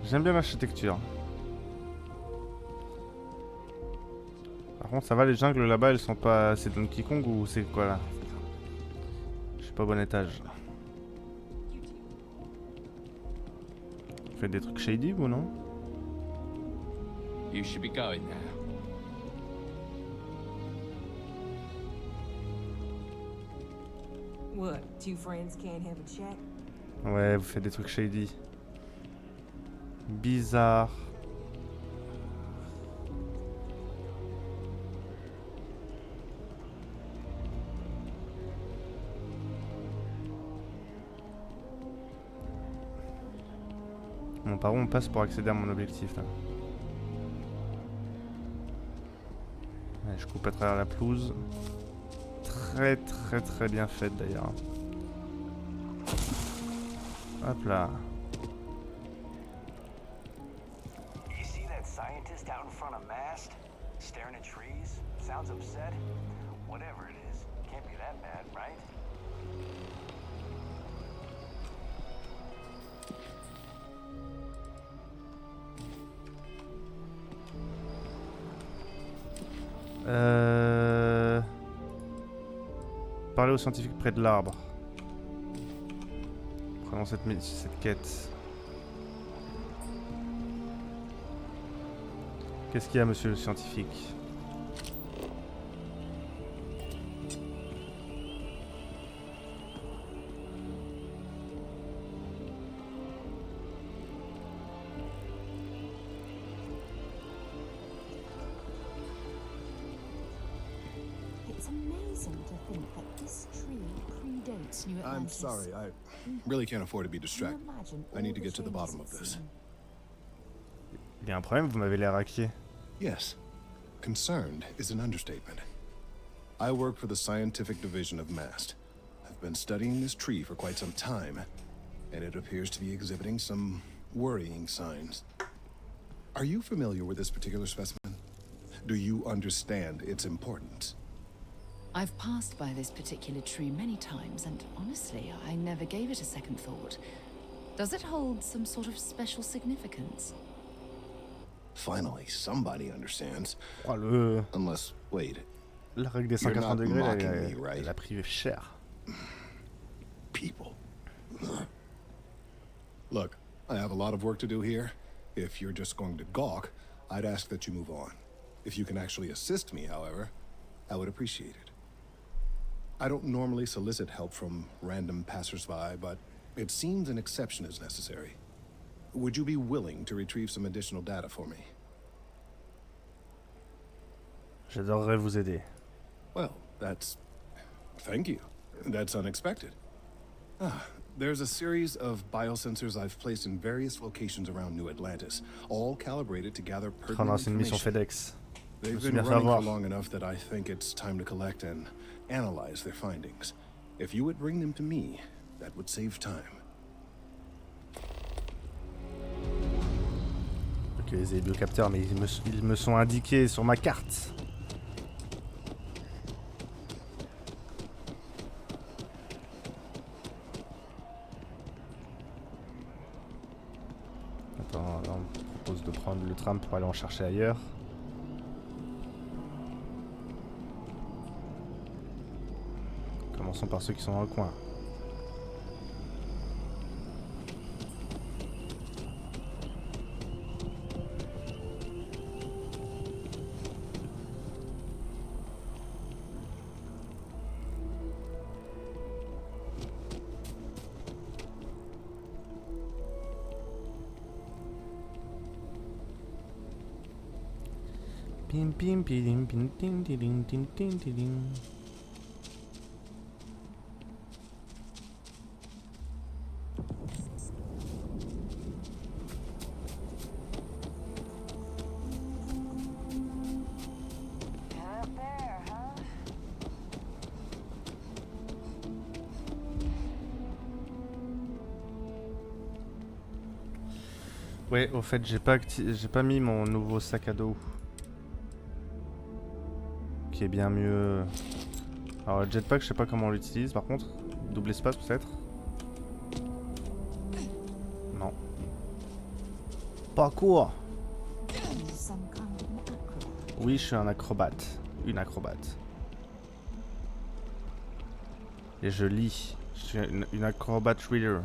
J'aime bien l'architecture. Par contre, ça va, les jungles là-bas, elles sont pas... C'est Donkey Kong ou c'est quoi là? Je suis pas au bon étage. Faites des trucs shady ou non? You should be going now. What, two friends can't have a chat? Ouais, vous faites des trucs shady. Bizarre. Bon, par où on passe pour accéder à mon objectif là? Ouais, je coupe à travers la pelouse. Très bien faite d'ailleurs. Hop là. You see that scientist out in front of mast, staring at trees? Sounds upset? Whatever it is, can't be that bad, right? Parler aux scientifiques près de l'arbre. Prenons cette quête. Qu'est-ce qu'il y a, monsieur le scientifique? I'm sorry, I really can't afford to be distracted. I need to get to the bottom of this. Il y a un problème, vous m'avez l'air inquiet. Yes. Concerned is an understatement. I work for the scientific division of MAST. I've been studying this tree for quite some time, and it appears to be exhibiting some worrying signs. Are you familiar with this particular specimen? Do you understand its importance? I've passed by this particular tree many times, and honestly, I never gave it a second thought. Does it hold some sort of special significance? Finally, somebody understands. Oh, le... Unless, wait. La règle des 180 degrés, elle a pris cher. People. Look, I have a lot of work to do here. If you're just going to gawk, I'd ask that you move on. If you can actually assist me, however, I would appreciate it. I don't normally solicit help from random passersby, but it seems an exception is necessary. Would you be willing to retrieve some additional data for me? J'adorerais vous aider. Well, that's... Thank you. That's unexpected. There's a series of biosensors I've placed in various locations around New Atlantis, all calibrated to gather pertinent C'est une mission information. FedEx. They've been running for long enough that I think it's time to collect and analyze their findings. If you would bring them to me, that would save time. Ok, les biocapteurs, mais ils me sont indiqués sur ma carte. Attends, là, on me propose de prendre le tram pour aller en chercher ailleurs. Commençons par ceux qui sont dans le coin. Pim pim pim pim pim pim pim pim pim. Ouais, au fait, j'ai pas mis mon nouveau sac à dos. Qui est bien mieux. Alors le jetpack, je sais pas comment on l'utilise par contre. Double espace peut-être. Non. Parcours. Oui, je suis un acrobate. Une acrobate. Et je lis. Je suis une acrobate reader.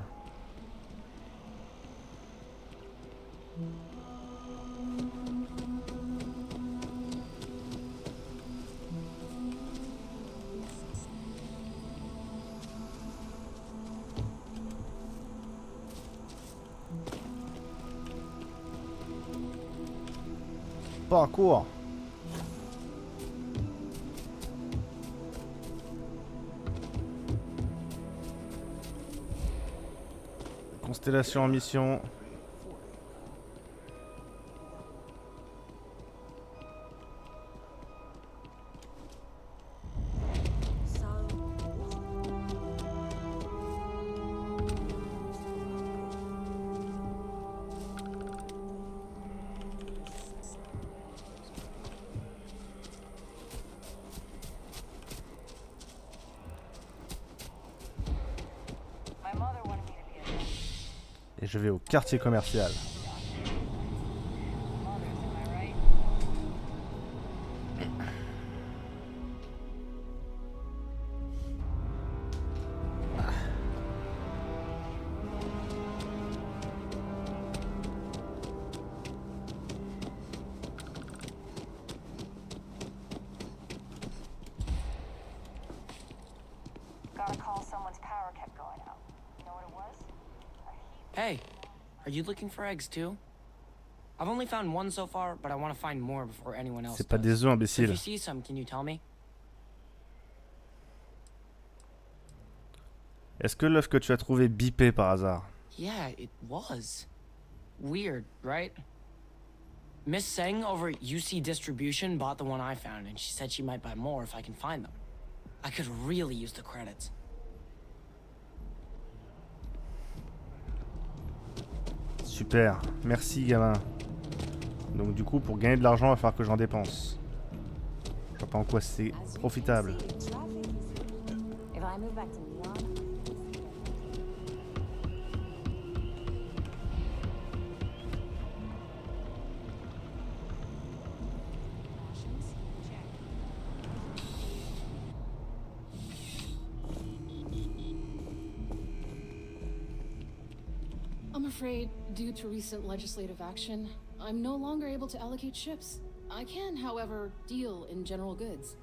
Parcours. Constellation en mission. Et je vais au quartier commercial. Hey, are you looking for eggs too? I've only found one so far, but I want to find more before anyone else C'est pas does. des œufs, So imbécile. if you see some, can you tell me? Est-ce que l'œuf que tu as trouvé bipé par hasard? Yeah, it was. Weird, right? Miss Seng over at UC Distribution bought the one I found, and she said she might buy more if I can find them. I could really use the credits. Super, merci gamin. Donc du coup pour gagner de l'argent il va falloir que j'en dépense. Je vois pas en quoi c'est profitable. I'm afraid, due to recent legislative action, I'm no longer able to allocate ships. I can, however, deal in general goods.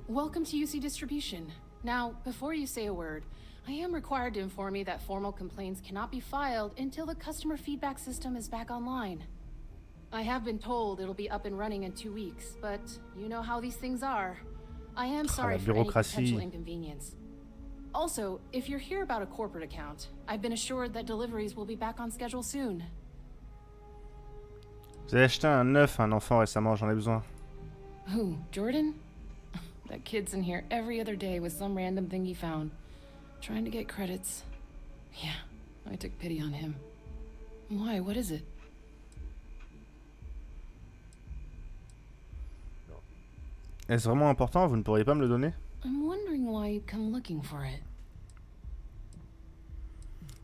Welcome to UC Distribution. Now, before you say a word, I am required to inform you that formal complaints cannot be filed until the customer feedback system is back online. I have been told it'll be up and running in 2 weeks, but you know how these things are. I am sorry for any potential inconvenience. Also, if you're here about a corporate account, I've been assured that deliveries will be back on schedule soon. Vous avez acheté un œuf à un enfant récemment, j'en ai besoin. Who, Jordan? That kid's in here every other day with some random thing he found. Trying to get credits. Yeah, I took pity on him. Why, what is it? Est-ce vraiment important? Vous ne pourriez pas me le donner? I'm wondering why you'd come looking for it.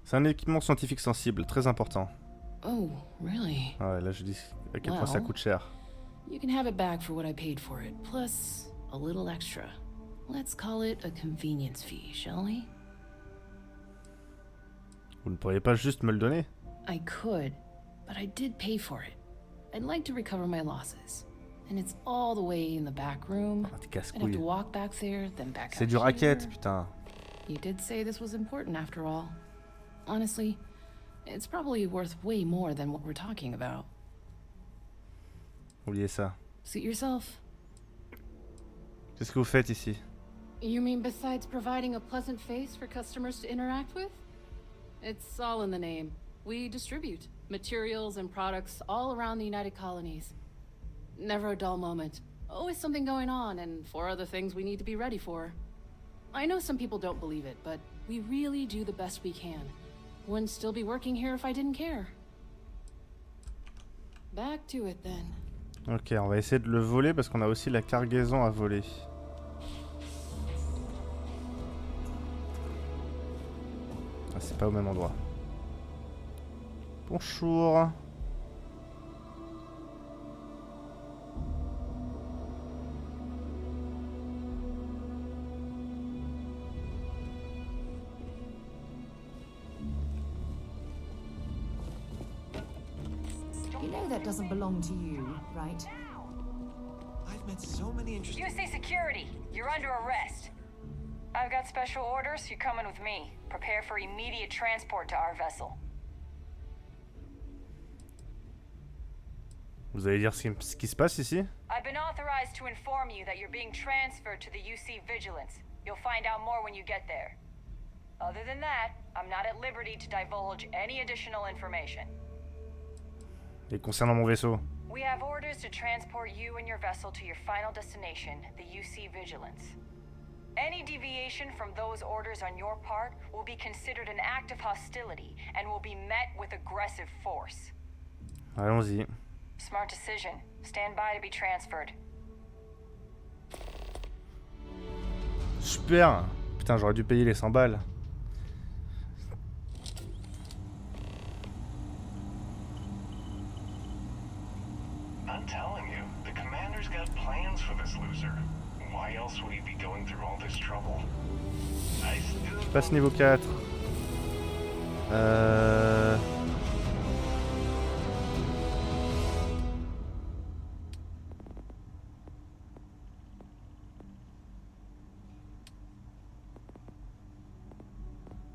C'est un équipement scientifique sensible, très important. Oh, really? Ouais, là je dis à quel point ça coûte cher. You can have it back for what I paid for it, plus a little extra. Let's call it a convenience fee, shall we? Vous ne pourriez pas juste me le donner? I could, but I did pay for it. I'd like to recover my losses. And it's all the way in the back room. Ah, t'es I'd have to walk back there, then back out. C'est du racket, putain. You did say this was important after all. Honestly, it's probably worth way more than what we're talking about. Oubliez ça. Suit yourself. Qu'est-ce que vous faites ici? You mean besides providing a pleasant face for customers to interact with? It's all in the name. We distribute materials and products all around the United Colonies. Never a dull moment. Always something going on and 4 other things we need to be ready for. I know some people don't believe it, but we really do the best we can. Wouldn't still be working here if I didn't care. Back to it then. Ok, on va essayer de le voler parce qu'on a aussi la cargaison à voler. Ah, c'est pas au même endroit. Bonjour. You know that doesn't belong to you, right? I've met so many interesting... UC security, you're under arrest. I've got special orders, you're coming with me. Prepare for immediate transport to our vessel. Vous allez dire ce qui se passe ici? I've been authorized to inform you that you're being transferred to the UC Vigilance. You'll find out more when you get there. Other than that, I'm not at liberty to divulge any additional information. Et concernant mon vaisseau? We have orders to transport you and your vessel to your final destination, the UC Vigilance. Any deviation from those orders on your part will be considered an act of hostility and will be met with aggressive force. Allons-y. Smart decision. Stand by to be transferred. Super! Putain, j'aurais dû payer les 100 balles. I'm telling you, the commander's got plans for this loser. Why else would he be going through all this trouble? Je passe niveau 4.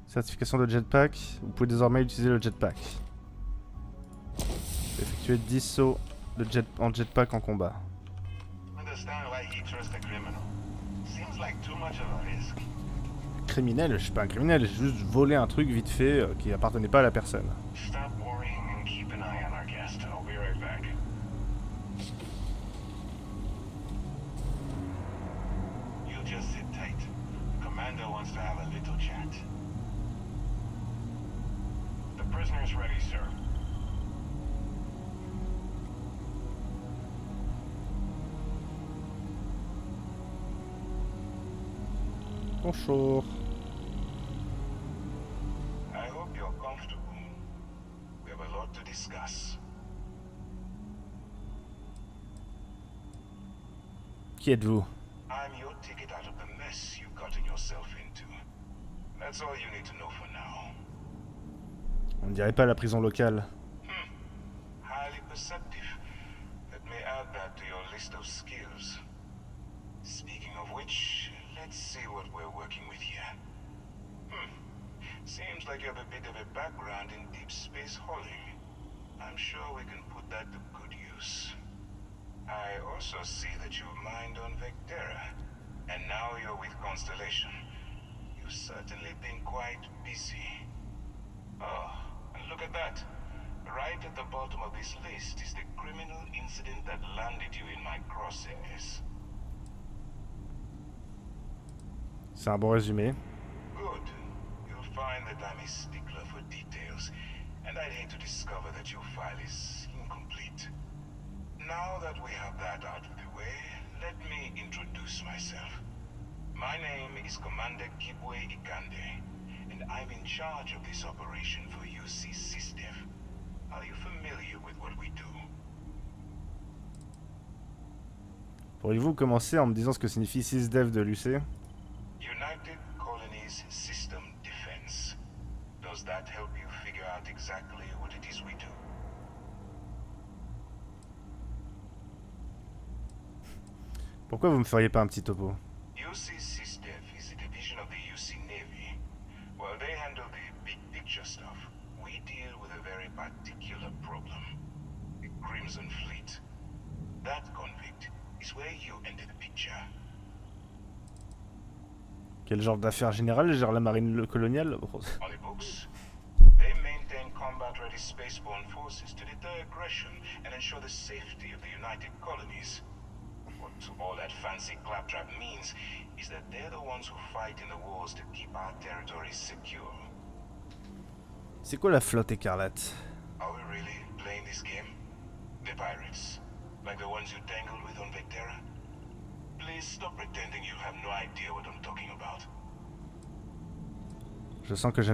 Certification de jetpack. Vous pouvez désormais utiliser le jetpack. Effectuer 10 sauts en jetpack en combat. Criminel, je suis pas un criminel, j'ai juste volé un truc vite fait qui appartenait pas à la personne. Prisoner's ready, sir. Bonjour. I hope you're comfortable. We have a lot to discuss. Qui êtes-vous? I'm your ticket out of the mess you've gotten yourself into. That's all you need to know for now. On ne dirait pas la prison locale. Highly perceptive. Let me add that to your list of skills. Speaking of which, let's see what we're working with here. Seems like you have a bit of a background in deep space hauling. I'm sure we can put that to good use. I also see that you've mined on Vectera, and now you're with Constellation. You've certainly been quite busy. Oh, and look at that. Right at the bottom of this list is the criminal incident that landed you in my crosshairs. C'est un bon résumé. Good. You'll find that I'm a stickler for details, and I'd hate to discover that your file is incomplete. Now that we have that out of the way, let me introduce myself. My name is Commander Kibwe Ikande, and I'm in charge of this operation for UC SysDef. Are you familiar with what we do? Pourriez-vous commencer en me disant ce que signifie SysDef de l'UC? United Colonies System Defense. Does that help you figure out exactly what it is we do? Pourquoi vous me feriez pas un petit topo? UC SysDef is a division of the UC Navy. While they handle the big picture stuff, we deal with a very particular problem. The Crimson Fleet. That convict is where you enter the picture. Quel genre d'affaires générales gère la marine coloniale? On the books, they maintain combat-ready spaceborne forces to deter aggression and ensure the safety of the United Colonies. What all that fancy claptrap means is that they're the ones who fight in the wars to keep our territories secure. C'est quoi la Flotte Écarlate? Are we really playing this game? The pirates, like the ones you tangled with on Vectera? Please stop pretending you have no idea what I'm talking about. Je sens que je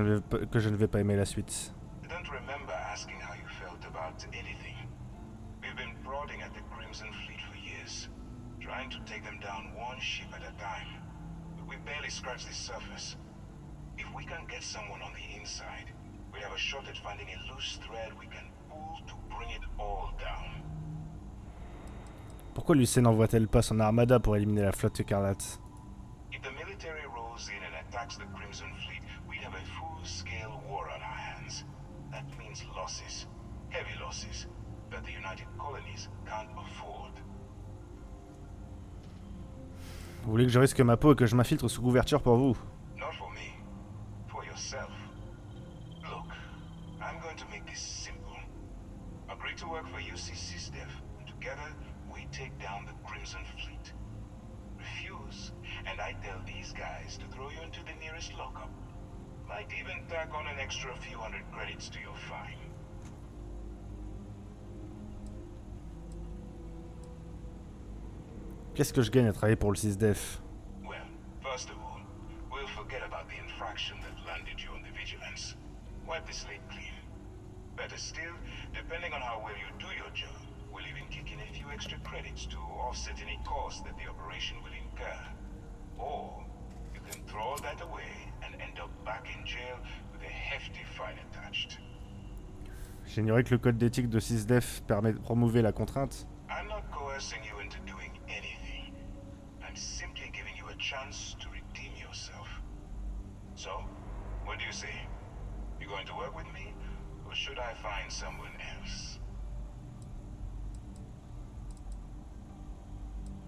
ne vais pas aimer la suite. I don't remember asking how you felt about anything. We've been prodding at the Crimson Fleet for years, trying to take them down one ship at a time. But we barely scratched the surface. If we can get someone on the inside, we have a shot at finding a loose thread we can pull to bring it all down. Pourquoi Lucien n'envoie-t-elle pas son armada pour éliminer la Flotte Écarlate? If the military rolls in and attacks the Crimson Fleet, we'd have a full-scale war on our hands. That means losses, heavy losses, that the United Colonies can't afford. Vous voulez que je risque ma peau et que je m'infiltre sous couverture pour vous? Not for me, for yourself. Look, I'm going to make this simple. Agree to work for UC SysDev, and together we take down the Crimson Fleet. Refuse, and I tell these guys to throw you into the nearest lockup. Might even tack on an extra few hundred credits to your fine. Qu'est-ce que je gagne à travailler pour le SysDef? Well, first of all, we'll forget about the infraction that landed you on the Vigilance. Wipe the slate clean. Better still, depending on how well you do your job, we'll even kick in a few extra credits to offset any costs that the operation will incur. Or, you can throw all that away and end up back in jail with a hefty fine attached. J'ignorais que le code d'éthique de SysDef permet de promouvoir la contrainte. I'm not coercing you into doing anything. I'm simply giving you a chance to redeem yourself. So, what do you say? You going to work with me, or should I find someone else?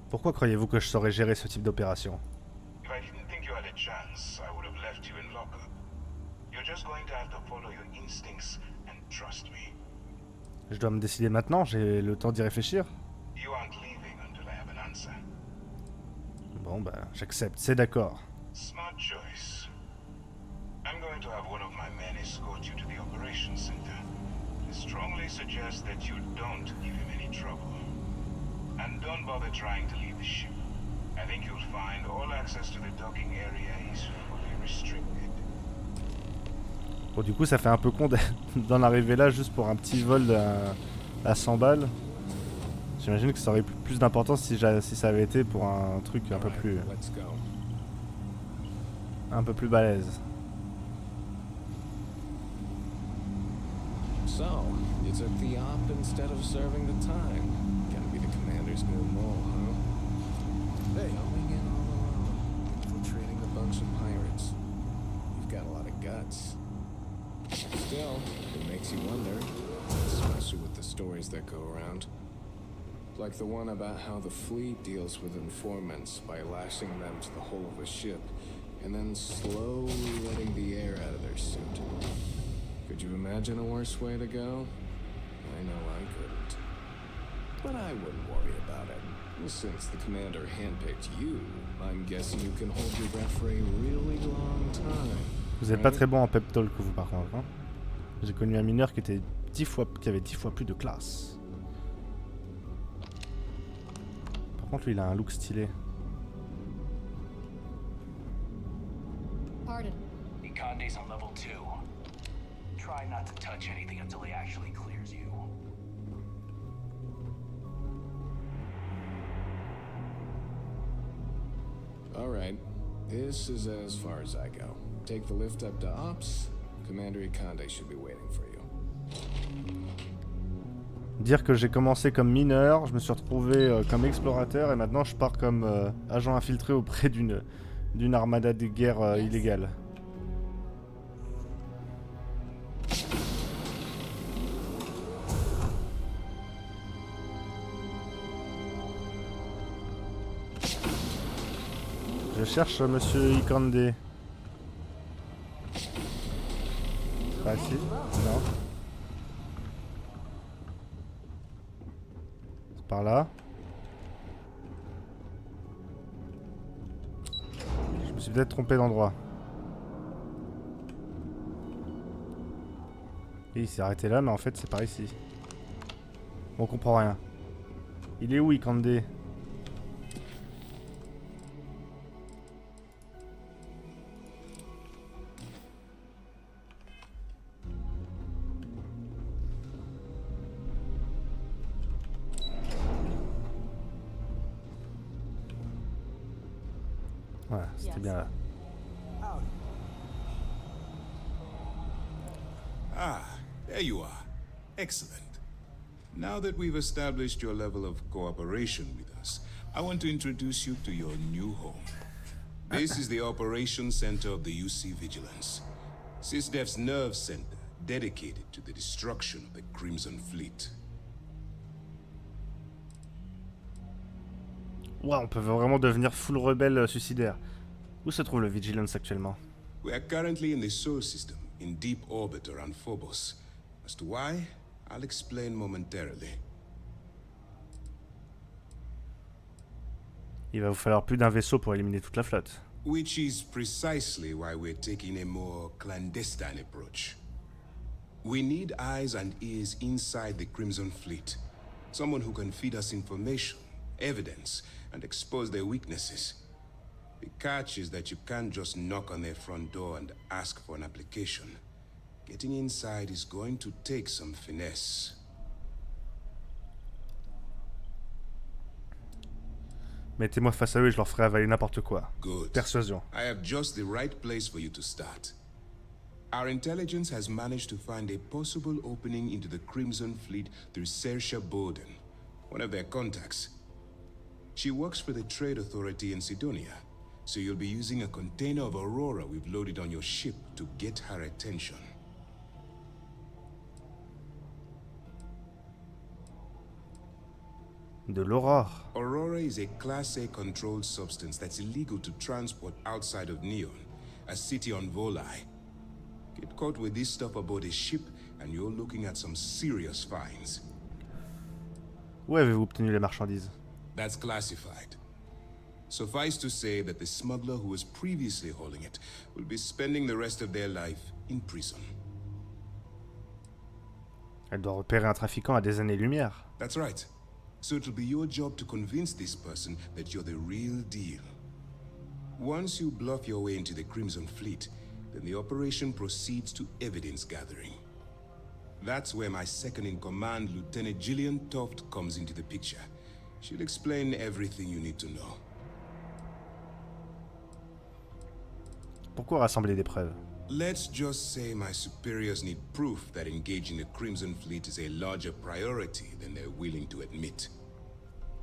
Pourquoi croyez-vous que je saurais gérer ce type d'opération? If I didn't think you had a chance, I would have left you in lockup. You're just going to have to follow your instincts and trust me. Je dois me décider maintenant, j'ai le temps d'y réfléchir. You aren't leaving until I have an answer. Bon bah, j'accepte, c'est d'accord. Smart choice. I'm going to have one of my men escort you to the operations center. I strongly suggest that you don't give him any trouble. And don't bother trying to leave the ship. I think you'll find all access to the docking area is fully restricted. Bon, du coup, ça fait un peu con d'en arriver là juste pour un petit vol à 100 balles. J'imagine que ça aurait plus d'importance si ça avait été pour un truc un peu plus balèze. So, you took the op instead of serving the time. Gotta be the commander's new mole, huh? Hey, going in all alone, infiltrating a bunch of pirates. You've got a lot of guts. Still, it makes you wonder, especially with the stories that go around. Like the one about how the fleet deals with informants by lashing them to the hull of a ship and then slowly letting the air out of their suit. Could you imagine a worse way to go? I know I couldn't. But I wouldn't worry about it. Since the commander handpicked you, I'm guessing you can hold your breath for a really long time. Vous êtes pas très bon en pep talk, vous, par contre. Hein. J'ai connu un mineur qui avait 10 fois plus de classe. Par contre, lui, il a un look stylé. Pardon. Conde's on level 2. Try not to touch anything until he actually clears you. All right. This is as far as I go. Take the lift up to Ops. Commander Conde should be waiting for you. Dire que j'ai commencé comme mineur, je me suis retrouvé comme explorateur et maintenant je pars comme agent infiltré auprès d'une armada de guerre illégale. Je cherche Monsieur Ikande. Pas ici. Non. C'est par là. Je me suis peut-être trompé d'endroit. Et il s'est arrêté là, mais en fait c'est par ici. On comprend rien. Il est où Ikande? Voilà, c'était bien là. Ah, there you are. Excellent. Now that we've established your level of cooperation with us, I want to introduce you to your new home. This is the Operations Center of the UC Vigilance. SysDef's nerve center, dedicated to the destruction of the Crimson Fleet. Ouais, on peut vraiment devenir full rebelle suicidaire. Où se trouve le Vigilance actuellement? We are currently in the Sol system, in deep orbit around Phobos. As to why, I'll explain momentarily. Il va vous falloir plus d'un vaisseau pour éliminer toute la flotte. Which is precisely why we're taking a more clandestine approach. We need eyes and ears inside the Crimson Fleet. Someone who can feed us information, evidence, and expose their weaknesses. The catch is that you can't just knock on their front door and ask for an application. Getting inside is going to take some finesse. Mettez-moi face à eux et je leur ferai avaler n'importe quoi. Good. Persuasion. I have just the right place for you to start. Our intelligence has managed to find a possible opening into the Crimson Fleet through Saoirse Bowden, one of their contacts. She works for the Trade Authority in Sidonia, so you'll be using a container of Aurora we've loaded on your ship to get her attention. De l'aurore. Aurora is a Class A controlled substance that's illegal to transport outside of Neon, a city on Volai. Get caught with this stuff aboard a ship, and you're looking at some serious fines. Où avez-vous obtenu les marchandises? That's classified. Suffice to say that the smuggler who was previously hauling it will be spending the rest of their life in prison. Elle doit repérer un trafiquant à des années-lumière. That's right. So it'll be your job to convince this person that you're the real deal. Once you bluff your way into the Crimson Fleet, then the operation proceeds to evidence gathering. That's where my second-in-command, Lieutenant Gillian Toft, comes into the picture. She'll explain everything you need to know. Pourquoi rassembler des preuves? Let's just say my superiors need proof that engaging the Crimson Fleet is a larger priority than they're willing to admit.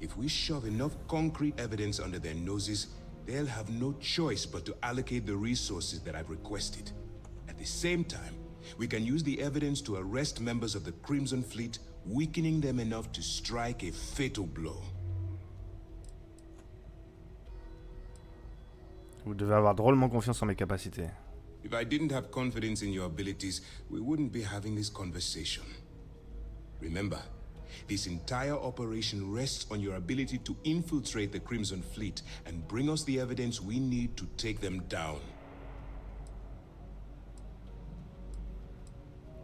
If we shove enough concrete evidence under their noses, they'll have no choice but to allocate the resources that I've requested. At the same time, we can use the evidence to arrest members of the Crimson Fleet, weakening them enough to strike a fatal blow. Vous devez avoir drôlement confiance en mes capacités. If I didn't have confidence in your abilities, we wouldn't be having this conversation. Remember, this entire operation rests on your ability to infiltrate the Crimson Fleet and bring us the evidence we need to take them down.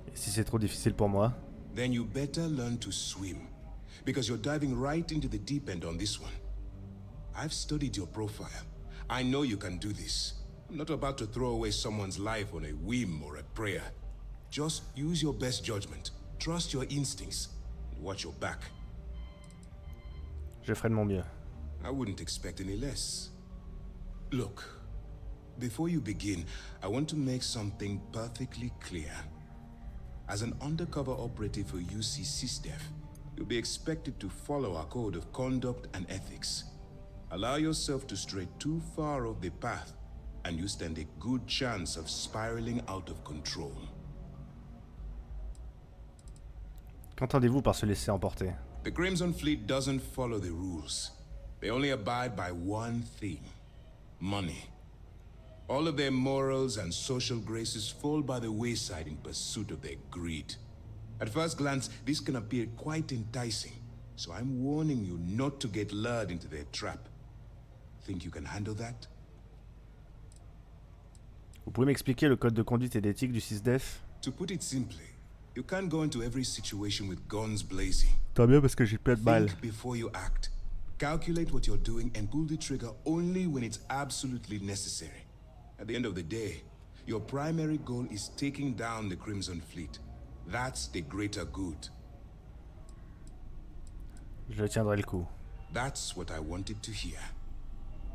Et si c'est trop difficile pour moi? Then you better learn to swim, because you're diving right into the deep end on this one. I've studied your profile. I know you can do this. I'm not about to throw away someone's life on a whim or a prayer. Just use your best judgment. Trust your instincts. And watch your back. Je ferai de mon mieux. I wouldn't expect any less. Look, before you begin, I want to make something perfectly clear. As an undercover operative for UC SysDef, you'll be expected to follow our code of conduct and ethics. Allow yourself to stray too far off the path, and you stand a good chance of spiraling out of control. Qu'entendez-vous par se laisser emporter? The Crimson Fleet doesn't follow the rules. They only abide by one thing: money. All of their morals and social graces fall by the wayside in pursuit of their greed. At first glance, this can appear quite enticing, so I'm warning you not to get lured into their trap. Think you can handle that? Vous pouvez m'expliquer le code de conduite et d'éthique du SysDef? To put it simply, you can't go into every situation with guns blazing. Tant bien parce que j'ai plein de balles. Think before you act. Calculate what you're doing and pull the trigger only when it's absolutely necessary. At the end of the day, your primary goal is taking down the Crimson Fleet. That's the greater good. Je tiendrai le coup. That's what I wanted to hear.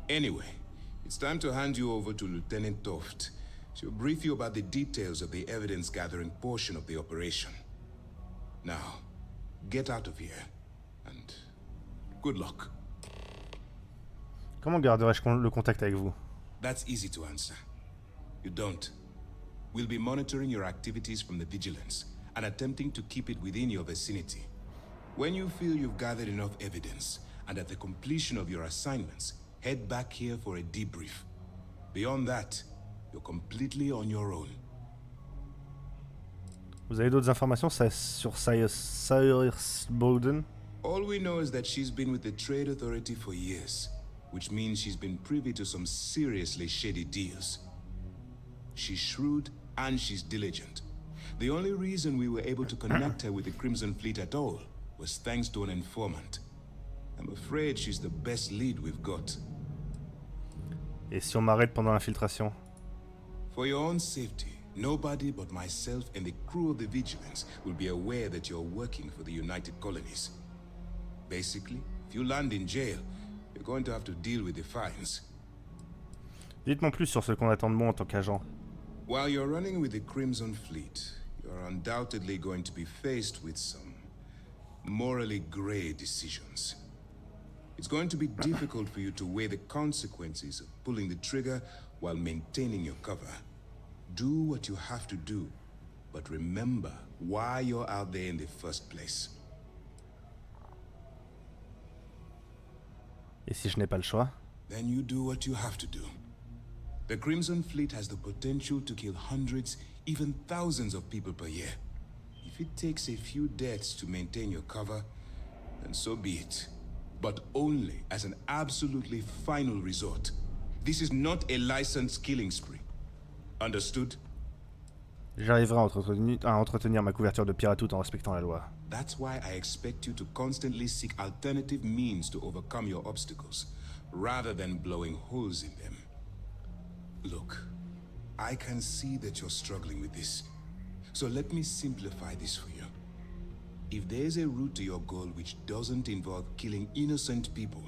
Anyway, it's time to hand you over to Lieutenant Toft. She'll brief you about the details of the evidence-gathering portion of the operation. Now, get out of here, and good luck. Comment garderai-je le contact avec vous? That's easy to answer. You don't. We'll be monitoring your activities from the Vigilance and attempting to keep it within your vicinity. When you feel you've gathered enough evidence, and at the completion of your assignments, head back here for a debrief. Beyond that, you're completely on your own. Vous avez d'autres informations sur Cyrus Bowden? All we know is that she's been with the Trade Authority for years, which means she's been privy to some seriously shady deals. She's shrewd and she's diligent. The only reason we were able to connect her with the Crimson Fleet at all was thanks to an informant. I'm afraid she's the best lead we've got. Et si on m'arrête pendant l'infiltration? For your own safety, nobody but myself and the crew of the Vigilance will be aware that you're working for the United Colonies. Basically, if you land in jail, you're going to have to deal with the fines. Dites-moi plus sur ce qu'on attend de moi en tant qu'agent. While you're running with the Crimson Fleet, you're undoubtedly going to be faced with some morally grey decisions. It's going to be difficult for you to weigh the consequences of pulling the trigger while maintaining your cover. Do what you have to do, but remember why you're out there in the first place. Et si je n'ai pas le choix? Then you do what you have to do. The Crimson Fleet has the potential to kill hundreds, even thousands of people per year. If it takes a few deaths to maintain your cover, then so be it. But only as an absolutely final resort. This is not a licensed killing spree. Understood? J'arriverai à entretenir ma couverture de pirate tout en respectant la loi. That's why I expect you to constantly seek alternative means to overcome your obstacles, rather than blowing holes in them. Look, I can see that you're struggling with this. So let me simplify this for you. If there's a route to your goal which doesn't involve killing innocent people,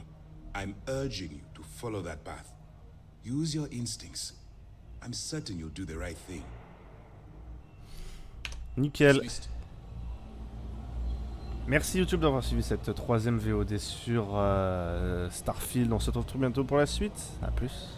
I'm urging you to follow that path. Use your instincts. I'm certain you'll do the right thing. Nickel. Merci YouTube d'avoir suivi cette troisième VOD sur Starfield. On se retrouve bientôt pour la suite. A plus.